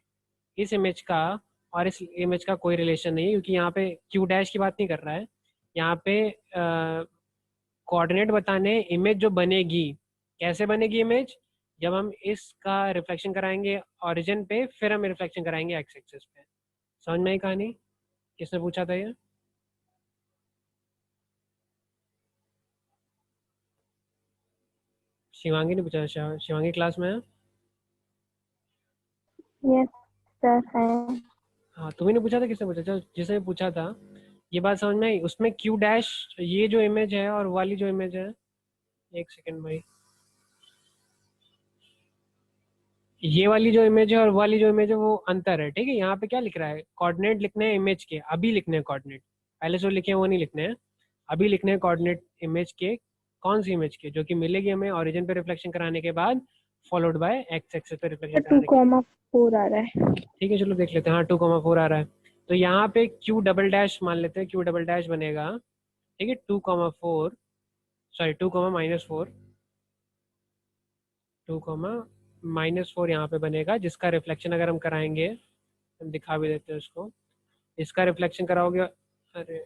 इस इमेज का, और इस इमेज का कोई रिलेशन नहीं है, क्योंकि यहाँ पे क्यू डैश की बात नहीं कर रहा है। यहाँ पे कोऑर्डिनेट बताने इमेज जो बनेगी, कैसे बनेगी इमेज, जब हम इसका रिफ्लेक्शन कराएंगे ओरिजिन पे, फिर हम रिफ्लेक्शन कराएंगे एक्स एक्सिस पे। समझ में आई कहानी। किसने पूछा था ये? शिवांगी ने पूछा। शिवांगी क्लास में है? यस सर है। हाँ, तुम्ही ने पूछा था, किसने पूछा? चल, जिसने पूछा था ये बात समझ में आई। उसमें क्यू डैश, ये जो इमेज है और वाली जो इमेज है, एक सेकेंड भाई, ये वाली जो इमेज है और वाली जो इमेज है वो अंतर है, ठीक है। यहाँ पे क्या लिख रहा है, कोऑर्डिनेट लिखने हैं इमेज के, अभी लिखने हैं कोऑर्डिनेट, पहले जो लिखे हैं वो नहीं लिखने हैं, अभी लिखने हैं कोऑर्डिनेट इमेज के। कौन सी इमेज की? जो कि मिलेगी हमें ओरिजिन पे रिफ्लेक्शन कराने के बाद फॉलोड बाय एक्स एक्सिस पे रिफ्लेक्शन सर कराने के। 2,4 आ रहा है। ठीक है चलो देख लेते हैं। हाँ 2,4 आ रहा है। तो यहाँ पे क्यू डबल डैश मान लेते हैं, क्यू डबल डैश बनेगा, ठीक है 2,4 सॉरी 2,-4 2,-4 यहाँ पे बनेगा, जिसका रिफ्लेक्शन अगर हम कराएंगे, हम दिखा भी देते हैं उसको। इसका रिफ्लेक्शन कराओगे, अरे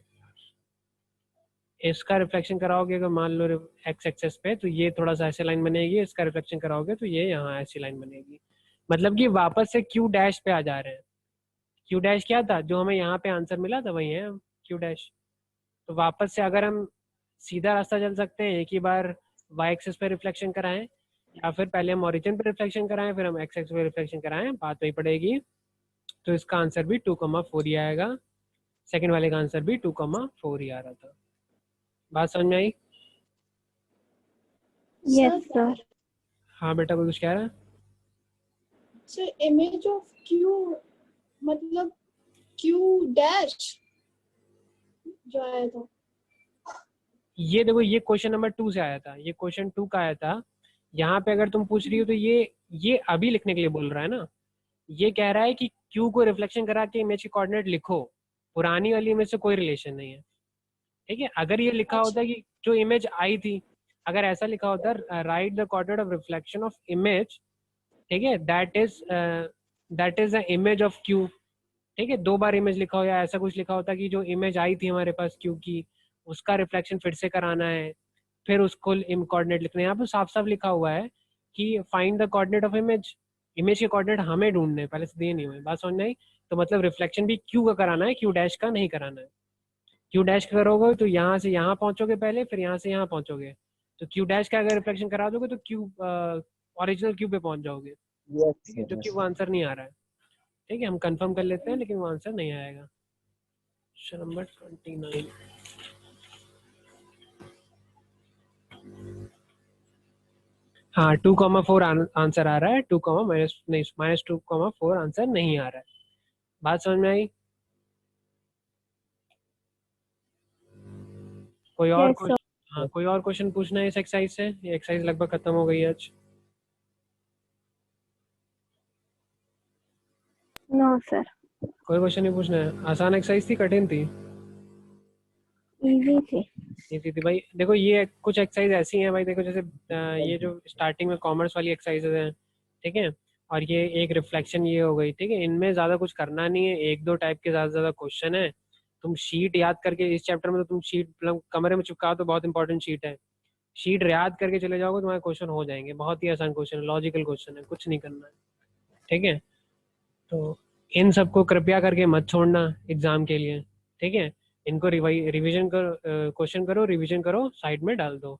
इसका रिफ्लेक्शन कराओगे अगर मान लो एक्स एक्सेस पे, तो ये थोड़ा सा ऐसे लाइन बनेगी। इसका रिफ्लेक्शन कराओगे तो ये यहाँ ऐसी लाइन बनेगी। मतलब कि वापस से क्यू डैश पे आ जा रहे हैं। क्यू डैश क्या था? जो हमें यहाँ पे आंसर मिला था वही है क्यू डैश। तो वापस से अगर हम सीधा रास्ता चल सकते हैं, एक ही बार वाई एक्सिस पे रिफ्लेक्शन कराएं, या फिर पहले हम ओरिजिन पे रिफ्लेक्शन कराएं फिर हम एक्स एक्सिस पे रिफ्लेक्शन कराएं, बात वही पड़ेगी। तो इसका आंसर भी 2,4 ही आएगा। सेकंड वाले का आंसर भी 2,4 ही आ रहा था। बात समझ में आई? Yes sir. हाँ बेटा कोई कुछ कह रहा है? सर इमेज ऑफ क्यू मतलब क्यू डैश जो आया था। ये देखो ये क्वेश्चन नंबर 2 से आया था, ये क्वेश्चन 2 का आया था। यहाँ पे अगर तुम पूछ रही हो तो ये अभी लिखने के लिए बोल रहा है ना। ये कह रहा है कि क्यू को रिफ्लेक्शन करा के इमेज के कोऑर्डिनेट लिखो, पुरानी वाली इमेज से कोई रिलेशन नहीं है। ठीक है, अगर ये लिखा होता कि जो इमेज आई थी, अगर ऐसा लिखा होता right the coordinate of reflection of image, ठीक है, that is the image of Q. ठीक है, 2 बार इमेज लिखा हो या ऐसा कुछ लिखा होता कि जो इमेज आई थी हमारे पास क्यू की, उसका रिफ्लेक्शन फिर से कराना है, फिर उसको कोऑर्डिनेट लिखने हैं। यहाँ पे साफ साफ लिखा हुआ है कि find the coordinate of image. Image के कोऑर्डिनेट हमें ढूंढने हैं, पहले से दिए नहीं हुए। बात समझ में आई? तो मतलब रिफ्लेक्शन भी क्यू का कराना है, क्यू डैश का नहीं कराना है। क्यू डैश का करोगे तो यहाँ से यहाँ पहुंचोगे पहले, फिर यहाँ से यहाँ पहुंचोगे। तो क्यू डैश का अगर रिफ्लेक्शन करा दोगे तो क्यू ओरिजिनल क्यू पे पहुंच जाओगे। ठीक है, जो कि वो आंसर नहीं आ रहा है। ठीक है, हम कंफर्म कर लेते हैं, लेकिन वो आंसर नहीं आएगा। Question number 29। हाँ 2,4 आंसर आ रहा है, 2, -2,4 आंसर नहीं आ रहा है। बात समझ में आई? कोई और Yes, क्वेश्चन? हाँ कोई और क्वेश्चन पूछना है इस एक्सरसाइज से? ये एक्सरसाइज लगभग खत्म हो गई है आज। No sir. कोई क्वेश्चन नहीं पूछना है? आसान एक्सरसाइज थी, कठिन थी? इजी थी। इजी थी भाई। देखो ये कुछ एक्सरसाइज ऐसी हैं भाई, देखो जैसे ये जो स्टार्टिंग में कॉमर्स वाली एक्सरसाइजेज हैं, ठीक है, और ये एक रिफ्लेक्शन ये हो गई, ठीक है, इनमें ज़्यादा कुछ करना नहीं है। 1-2 टाइप के ज़्यादा से ज़्यादा क्वेश्चन है। तुम शीट याद करके इस चैप्टर में, तो तुम शीट मतलब कमरे में चिपका, तो बहुत इंपॉर्टेंट शीट है। शीट याद करके चले जाओगे, तुम्हारे क्वेश्चन हो जाएंगे। बहुत ही आसान क्वेश्चन है, लॉजिकल क्वेश्चन है, कुछ नहीं करना है। ठीक है, तो इन सबको कृपया करके मत छोड़ना एग्जाम के लिए। ठीक है, इनको रिवीजन करो, क्वेश्चन करो, रिवीजन करो, साइड में डाल दो।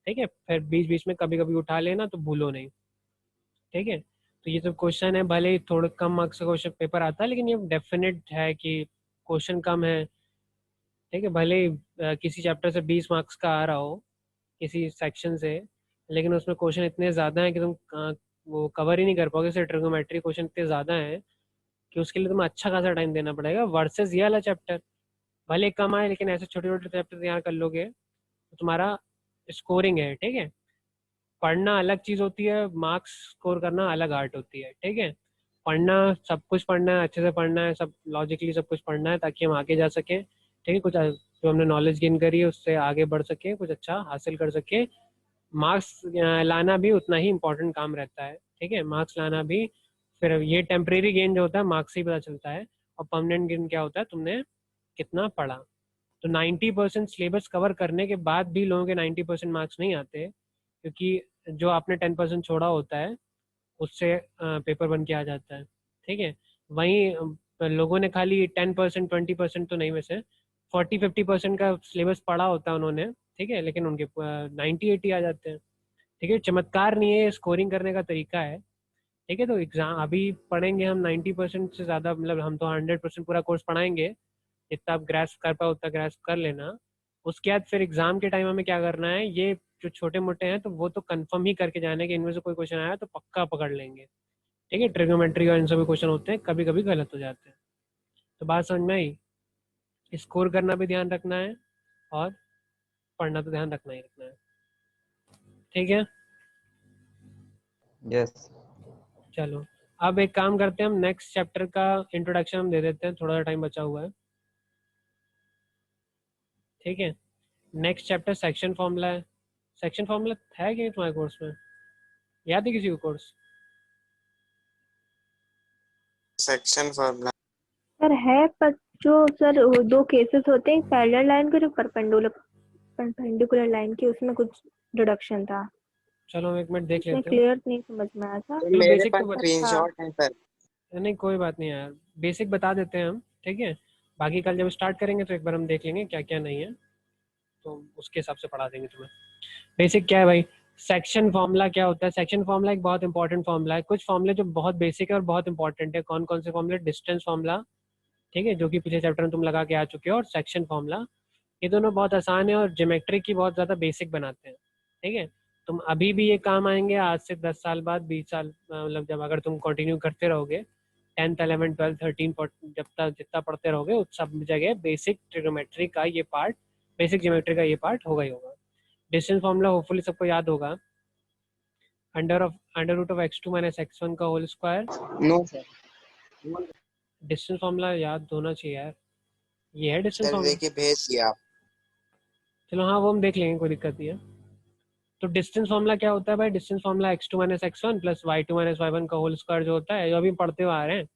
ठीक है, फिर बीच बीच में कभी कभी उठा लेना, तो भूलो नहीं। ठीक है, तो ये जो क्वेश्चन है, भले ही थोड़ा कम मार्क्स का क्वेश्चन पेपर आता है, लेकिन ये डेफिनेट है कि क्वेश्चन कम है। ठीक है, भले ही किसी चैप्टर से 20 मार्क्स का आ रहा हो, किसी सेक्शन से, लेकिन उसमें क्वेश्चन इतने ज़्यादा हैं कि तुम वो कवर ही नहीं कर पाओगे। जैसे ट्रिगोमेट्री क्वेश्चन इतने ज़्यादा हैं कि उसके लिए तुम्हें अच्छा खासा टाइम देना पड़ेगा, वर्सेस ये वाला चैप्टर भले कम आए, लेकिन ऐसे छोटे छोटे चैप्टर तैयार कर लोगे तो तुम्हारा स्कोरिंग है। ठीक है, पढ़ना अलग चीज़ होती है, मार्क्स स्कोर करना अलग आर्ट होती है। ठीक है, पढ़ना, सब कुछ पढ़ना है, अच्छे से पढ़ना है, सब लॉजिकली सब कुछ पढ़ना है, ताकि हम आगे जा सकें। ठीक है, कुछ जो हमने नॉलेज गेन करी है उससे आगे बढ़ सके, कुछ अच्छा हासिल कर सके। मार्क्स लाना भी उतना ही इम्पोर्टेंट काम रहता है। ठीक है, मार्क्स लाना भी, फिर ये टेम्परेरी गेन जो होता है मार्क्स से ही पता चलता है, और परमानेंट गेन क्या होता है, तुमने कितना पढ़ा। तो 90% सिलेबस कवर करने के बाद भी लोगों के 90% मार्क्स नहीं आते, क्योंकि जो आपने 10% छोड़ा होता है उससे पेपर बन के आ जाता है। ठीक है, वहीं लोगों ने खाली 10%, 20% तो नहीं, वैसे 40-50% का सिलेबस पढ़ा होता है उन्होंने। ठीक है, लेकिन उनके 90-80 आ जाते हैं। ठीक है, चमत्कार नहीं है, स्कोरिंग करने का तरीका है। ठीक है, तो एग्जाम अभी पढ़ेंगे हम 90% से ज़्यादा, मतलब हम तो 100% पूरा कोर्स पढ़ाएंगे, जितना आप ग्रास्प कर पाओ उतना ग्रास्प कर लेना। उसके बाद फिर एग्जाम के टाइम हमें क्या करना है, ये जो छोटे मोटे हैं तो वो तो कंफर्म ही करके जाने कि इनमें से कोई क्वेश्चन आया तो पक्का पकड़ लेंगे। ठीक है, ट्रिग्नोमेट्री और इन सभी क्वेश्चन होते हैं, कभी कभी गलत हो जाते हैं। तो बात समझ में आई? स्कोर करना भी ध्यान रखना है, और पढ़ना तो ध्यान रखना ही रखना है। ठीक है, यस चलो अब एक काम करते हैं, हम नेक्स्ट चैप्टर का इंट्रोडक्शन हम दे देते हैं, थोड़ा सा टाइम बचा हुआ है। ठीक है, नेक्स्ट चैप्टर सेक्शन फॉर्मूला है। सेक्शन फॉर्मूला है कि नहीं तुम्हारे कोर्स में, याद है किसी को कोर्स? सेक्शन फॉर्मूला सर है, पर जो सर वो दो केसेस होते हैं, पैरेलल लाइन के, जो परपेंडिकुलर लाइन के, उसमें कुछ डिडक्शन था। चलो हम एक मिनट देख इसमें लेते हैं। क्लियर नहीं समझ में आया था। तो चलो मेरे बेसिक पास तो बता, स्क्रीनशॉट है सर। नहीं कोई बात नहीं यार, बेसिक बता देते हैं हम। ठीक है, बाकी कल जब स्टार्ट करेंगे तो एक बार हम देख लेंगे क्या क्या नहीं है, तो उसके हिसाब से पढ़ा देंगे तुम्हें। बेसिक क्या है भाई, सेक्शन फॉर्मूला क्या होता है? सेक्शन फॉर्मूला एक बहुत इंपॉर्टेंट फॉर्मूला है। कुछ फॉर्मूले जो बहुत बेसिक है और बहुत इंपॉर्टेंट है। कौन कौन से फॉर्मूले? डिस्टेंस फॉर्मूला, ठीक है, जो कि पिछले चैप्टर में तुम लगा के आ चुके हो, और सेक्शन फॉर्मूला। ये दोनों बहुत आसान है और ज्योमेट्री की बहुत ज़्यादा बेसिक बनाते हैं। ठीक है, तुम अभी भी ये काम आएंगे, आज से 10 साल बाद, 20 साल, मतलब जब अगर तुम कंटिन्यू करते रहोगे 10th 11th 12th 13 जब तक जितना पढ़ते रहोगे उस सब जगह बेसिक ट्रिग्नोमेट्री का ये पार्ट, बेसिक ज्योमेट्री का ये पार्ट होगा ही होगा। डिस्टेंस फॉर्मूला होपफुली सबको याद होगा, under root of x2 minus x1 का whole square. No sir. Distance formula याद होना चाहिए यार, ये है डिस्टेंस सर फॉर्मूला। देखिए भेज दिया आप। चलो हाँ, वो हम देख लेंगे, कोई दिक्कत नहीं है। तो डिस्टेंस फॉर्मूला क्या होता है भाई? Distance formula x2 minus x1 plus y2 minus y1 का होल स्क्वायर जो होता है, जो अभी पढ़ते हुए आ रहे हैं।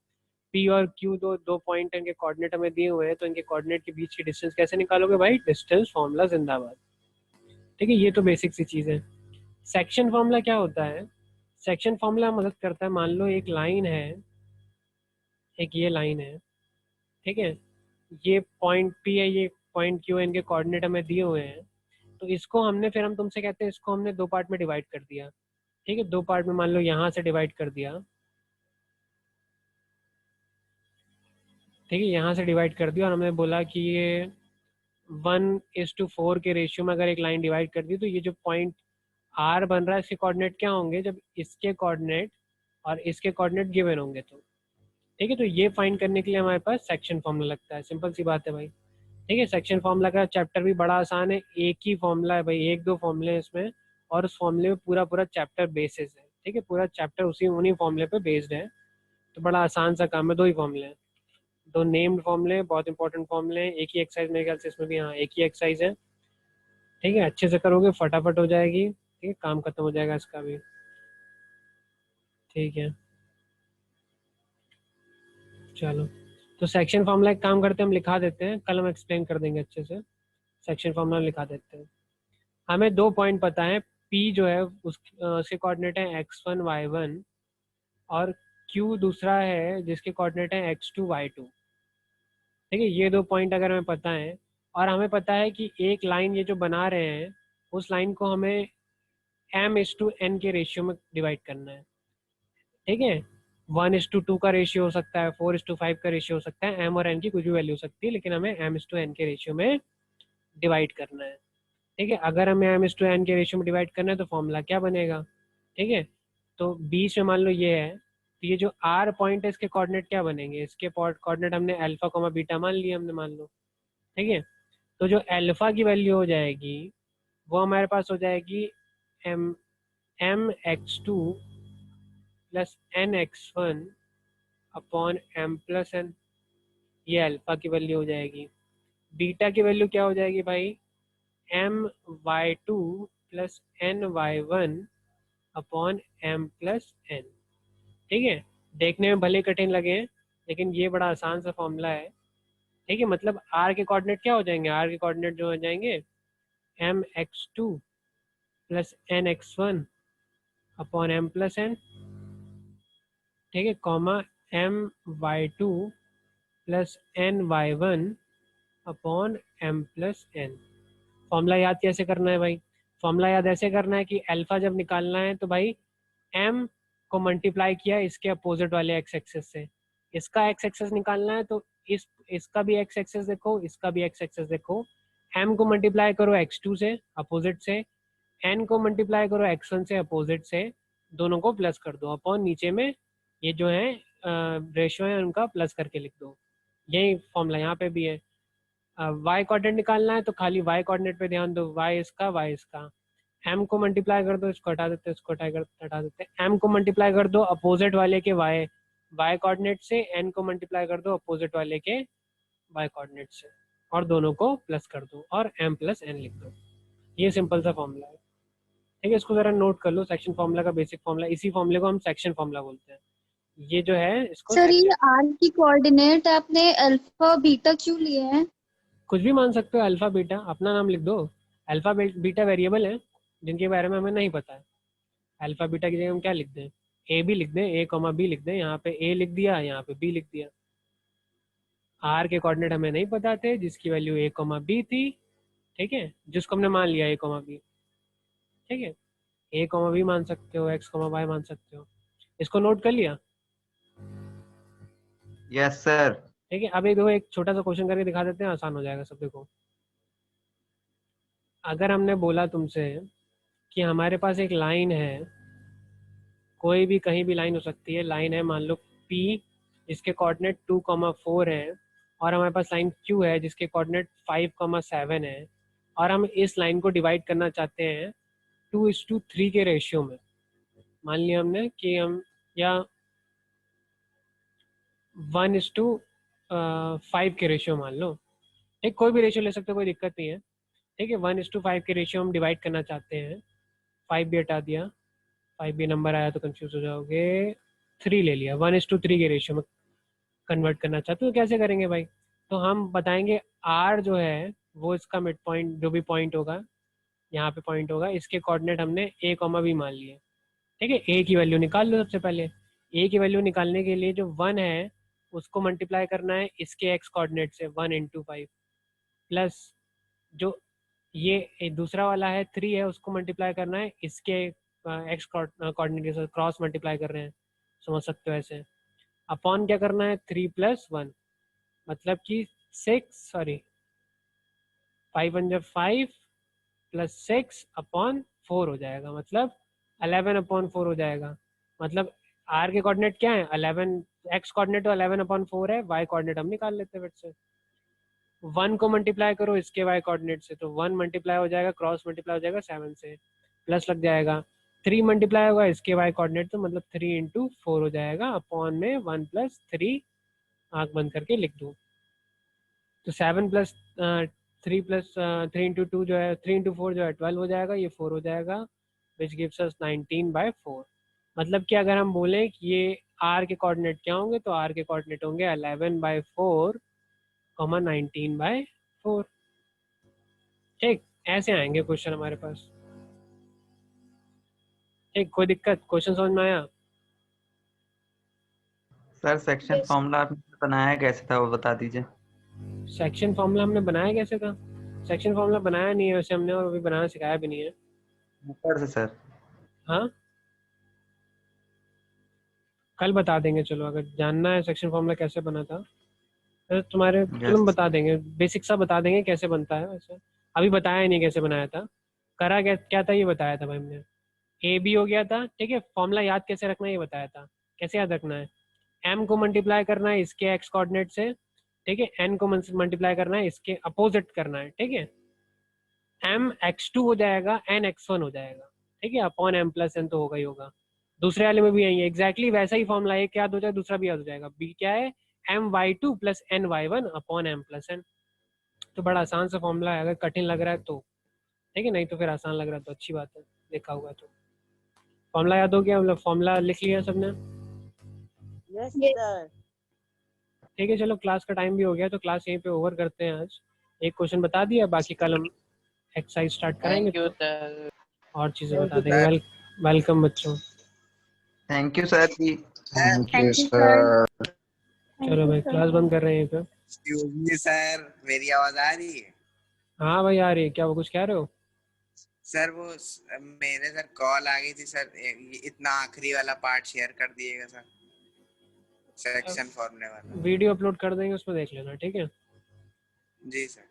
P और Q दो दो पॉइंट इनके कोऑर्डिनेट हमें दिए हुए हैं, तो इनके कोऑर्डिनेट के बीच की डिस्टेंस कैसे निकालोगे भाई? डिस्टेंस फॉर्मूला जिंदाबाद। ठीक है, ये तो बेसिक सी चीज़ है। सेक्शन फॉर्मूला क्या होता है? सेक्शन फॉर्मूला मदद करता है, मान लो एक लाइन है, एक ये लाइन है, ठीक है, ये पॉइंट P है, ये पॉइंट Q है, इनके कोऑर्डिनेट हमें दिए हुए हैं। तो इसको हमने, फिर हम तुमसे कहते हैं, इसको हमने दो पार्ट में डिवाइड कर दिया। ठीक है, दो पार्ट में मान लो यहाँ से डिवाइड कर दिया। ठीक है, यहाँ से डिवाइड कर दिया और हमने बोला कि ये 1:4 के रेशियो में अगर एक लाइन डिवाइड कर दी, तो ये जो पॉइंट R बन रहा है, इसके कोऑर्डिनेट क्या होंगे? जब इसके कोऑर्डिनेट और इसके कोऑर्डिनेट गिवन होंगे तो। ठीक है, तो ये फाइंड करने के लिए हमारे पास सेक्शन फॉर्मूला लगता है। सिंपल सी बात है भाई। ठीक है, सेक्शन फॉर्मूला का चैप्टर भी बड़ा आसान है, एक ही फॉर्मूला है भाई, एक दो फॉर्मूले हैं इसमें, और उस फॉर्मूले में पूरा पूरा चैप्टर बेसिस है। ठीक है, पूरा चैप्टर उन्हीं फॉर्मूले पे बेस्ड है, तो बड़ा आसान सा काम है। दो ही फॉर्मूले हैं, दो नेम्ड फॉर्मूले, बहुत इंपॉर्टेंट फॉर्मूले हैं। एक ही एक्सरसाइज मेरे ख्याल से इसमें भी, हाँ एक ही एक्सरसाइज है। ठीक है, अच्छे से करोगे फटाफट हो जाएगी। ठीक है, काम खत्म हो जाएगा इसका भी। ठीक है, चलो तो सेक्शन फॉर्मूला एक काम करते हैं, हम लिखा देते हैं, कल हम एक्सप्लेन कर देंगे अच्छे से। सेक्शन फॉर्मूला लिखा देते हैं। हमें दो पॉइंट पता है, P जो है उसके कोऑर्डिनेट है x1 y1, और Q दूसरा है जिसके कोऑर्डिनेट है x2 y2। ठीक है, ये दो पॉइंट अगर हमें पता है, और हमें पता है कि एक लाइन ये जो बना रहे हैं, उस लाइन को हमें m/n के रेशियो में डिवाइड करना है। ठीक है, 1:2 का रेशियो हो सकता है, 4:5 का रेशियो हो सकता है, m और n की कुछ भी वैल्यू हो सकती है, लेकिन हमें m/n के रेशियो में डिवाइड करना है। ठीक है, अगर हमें m/n के रेशियो में डिवाइड करना है तो फॉर्मूला क्या बनेगा? ठीक है, तो बीच में मान लो ये है, तो ये जो r पॉइंट है इसके कोऑर्डिनेट क्या बनेंगे? इसके कोऑर्डिनेट हमने अल्फा कोमा बीटा मान लिया हमने, मान लो। ठीक है, तो जो अल्फा की वैल्यू हो जाएगी वो हमारे पास हो जाएगी mx2 plus nx1 upon m+n, ये अल्फा की वैल्यू हो जाएगी। बीटा की वैल्यू क्या हो जाएगी भाई? my2 plus ny1 upon m+n। ठीक है, देखने में भले कठिन लगे, लेकिन ये बड़ा आसान सा फॉर्मूला है। ठीक है, मतलब r के कोऑर्डिनेट क्या हो जाएंगे? r के कोऑर्डिनेट जो हो जाएंगे mx2 plus nx1 upon m+n। ठीक है, comma my2 plus ny1 upon m+n। Formula याद कैसे करना है भाई? फॉर्मूला याद ऐसे करना है कि अल्फा जब निकालना है तो भाई m को मल्टीप्लाई किया इसके अपोजिट वाले एक्स एक्सेस से। इसका एक्स एक्सेस निकालना है तो इसका भी एक्स एक्सेस देखो, इसका भी एक्स एक्सेस देखो। m को मल्टीप्लाई करो x2 से अपोजिट से, n को मल्टीप्लाई करो x1 से अपोजिट से, दोनों को प्लस कर दो, अपॉन नीचे में ये जो है रेशियो है उनका प्लस करके लिख दो। यही फॉर्मूला यहाँ पे भी है। वाई कोऑर्डिनेट निकालना है तो खाली वाई कोऑर्डिनेट पे ध्यान दो, वाई इसका वाई इसका। m को मल्टीप्लाई कर दो, इसको हटा देते हैं, इसको हटा देते हैं। m को मल्टीप्लाई कर दो अपोजिट वाले के y कोऑर्डिनेट से, n को मल्टीप्लाई कर दो अपोजिट वाले के y कोऑर्डिनेट से, और दोनों को प्लस कर दो और m प्लस n लिख दो। ये सिंपल सा फॉर्मूला है, ठीक है। इसको जरा नोट कर लो, सेक्शन फॉर्मूला का बेसिक फॉर्मूला, इसी फॉर्मूले को हम सेक्शन फॉर्मूला बोलते हैं। ये जो है इसको सर ये section- आर की कोऑर्डिनेट आपने अल्फा बीटा क्यों लिए हैं? कुछ भी मान सकते हो, अल्फा बीटा अपना नाम लिख दो। अल्फा बीटा वेरिएबल है जिनके बारे में हमें नहीं पता है। अल्फा बीटा की जगह हम क्या लिख दें, ए भी लिख दें, ए कॉमा बी लिख दें। यहाँ पे ए लिख दिया, यहाँ पे बी लिख दिया। आर के कोऑर्डिनेट हमें नहीं पता थे, जिसकी वैल्यू ए कॉमा बी थी, ठीक है, जिसको हमने मान लिया ए कॉमा बी, ठीक है। ए कॉमा बी मान सकते हो, एक्स कॉमा वाई मान सकते हो। इसको नोट कर लिया, यस सर। ठीक है। अब एक देखो, एक छोटा सा क्वेश्चन करके दिखा देते हैं, आसान हो जाएगा सब। देखो, अगर हमने बोला तुमसे कि हमारे पास एक लाइन है, कोई भी कहीं भी लाइन हो सकती है, लाइन है मान लो P जिसके कोऑर्डिनेट 2,4 है, और हमारे पास लाइन Q है जिसके कोऑर्डिनेट 5,7 है, और हम इस लाइन को डिवाइड करना चाहते हैं 2:3 के रेशियो में। मान लिया हमने कि हम, या 1:5 के रेशियो मान लो, एक कोई भी रेशियो ले सकते हो, कोई दिक्कत नहीं है, ठीक है। 1:5 के रेशियो हम डिवाइड करना चाहते हैं। 5 भी हटा दिया, 5 भी नंबर आया तो कंफ्यूज हो जाओगे, 3 ले लिया, 1:3 के रेशियो में कन्वर्ट करना चाहते हो। कैसे करेंगे भाई? तो हम बताएंगे R जो है वो इसका मिड पॉइंट, जो भी पॉइंट होगा, यहाँ पे पॉइंट होगा, इसके कोऑर्डिनेट हमने a कॉमा b मान लिए, ठीक है। a की वैल्यू निकाल लो सबसे पहले। a की वैल्यू निकालने के लिए जो 1 है उसको मल्टीप्लाई करना है इसके x कोऑर्डिनेट से, 1 × 5, प्लस जो ये दूसरा वाला है 3 है, उसको मल्टीप्लाई करना है इसके x कोऑर्डिनेट के साथ, क्रॉस मल्टीप्लाई कर रहे हैं, समझ सकते हो ऐसे। अपॉन क्या करना है, 3 + 1, मतलब कि 5 × 5 + 6/4 हो जाएगा, मतलब 11/4 हो जाएगा। मतलब r के कोऑर्डिनेट क्या है, 11, x कोऑर्डिनेट तो 11/4 है, y कोऑर्डिनेट हम निकाल लेते हैं फिर से। 1 को मल्टीप्लाई करो इसके y कोऑर्डिनेट से, तो 1 मल्टीप्लाई हो जाएगा, क्रॉस मल्टीप्लाई हो जाएगा 7 से, प्लस लग जाएगा। 3 मल्टीप्लाई होगा इसके y कोऑर्डिनेट, तो मतलब 3 × 4 हो जाएगा, अपॉन में 1 + 3 आंख बंद करके लिख दूँ, तो 7 + 3 + 3 × 2 जो है, 3 × 4 जो है 12 हो जाएगा, ये 4 हो जाएगा, विच गिव्स अस 19/4। मतलब कि अगर हम बोलें कि ये r के कोऑर्डिनेट क्या होंगे, तो r के कोऑर्डिनेट होंगे 11/4, 19/4। ठीक, ऐसे आएंगे क्वेश्चन हमारे पास। ठीक, कोई दिक्कत? क्वेश्चन समझ में आया? Sir section Yes. फॉर्मूला आपने बनाया कैसे था वो बता दीजिए। सेक्शन फॉर्मूला हमने बनाया कैसे था? सेक्शन फॉर्मूला बनाया नहीं है वैसे हमने, और अभी बनाना सिखाया भी नहीं है। ऊपर से सर। हाँ, कल बता देंगे, चलो। अगर जानना है सेक्शन फॉर्मूला कैसे बना था तो तुम्हारे, चलो हम बता देंगे, बेसिक सा बता देंगे कैसे बनता है। वैसे अभी बताया ही नहीं कैसे बनाया था, करा क्या क्या था ये बताया था भाई हमने। ए बी हो गया था, ठीक है। फॉर्मूला याद कैसे रखना है ये बताया था। कैसे याद रखना है, m को मल्टीप्लाई करना है इसके x कोऑर्डिनेट से, ठीक है। n को मल्टीप्लाई करना है इसके अपोजिट करना है, ठीक है। m x2 हो जाएगा, n x1 हो जाएगा, ठीक है। अपॉन m + n तो होगा ही होगा। दूसरे वाले में भी यही है, एग्जैक्टली वैसा ही फॉर्मूला, एक याद हो जाए दूसरा भी याद हो जाएगा। b क्या है, my2 + ny1 upon m + n। तो बड़ा आसान सा फॉर्मूला है, अगर कठिन लग रहा है तो ठीक है, नहीं तो फिर आसान लग रहा है तो अच्छी बात है, देखा होगा तो। फॉर्मूला याद हो गया, मतलब फॉर्मूला लिख लिया सबने? Yes. ठीक है, चलो क्लास का टाइम भी हो गया, तो क्लास यहीं पे ओवर करते हैं आज। एक क्वेश्चन बता दिया, बाकी कल हम एक्सरसाइज स्टार्ट करेंगे तो और चीज़ें बता देंगे। वेलकम बच्चों। थैंक यू सर जी। Thank Thank you you, sir. चलो भाई, क्लास बंद कर रहे हैं यहीं पे। एक्सक्यूज मी सर, मेरी आवाज आ रही है? हाँ भाई आ रही है, क्या वो कुछ कह रहे हो? सर वो मेरे सर कॉल आ गई थी सर, इतना आखिरी वाला पार्ट शेयर कर दिएगा सर, सेक्शन फॉर्मूले वाला। वीडियो अपलोड कर देंगे, उसमें देख लेना, ठीक है। जी सर।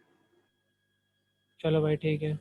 चलो भाई ठीक है।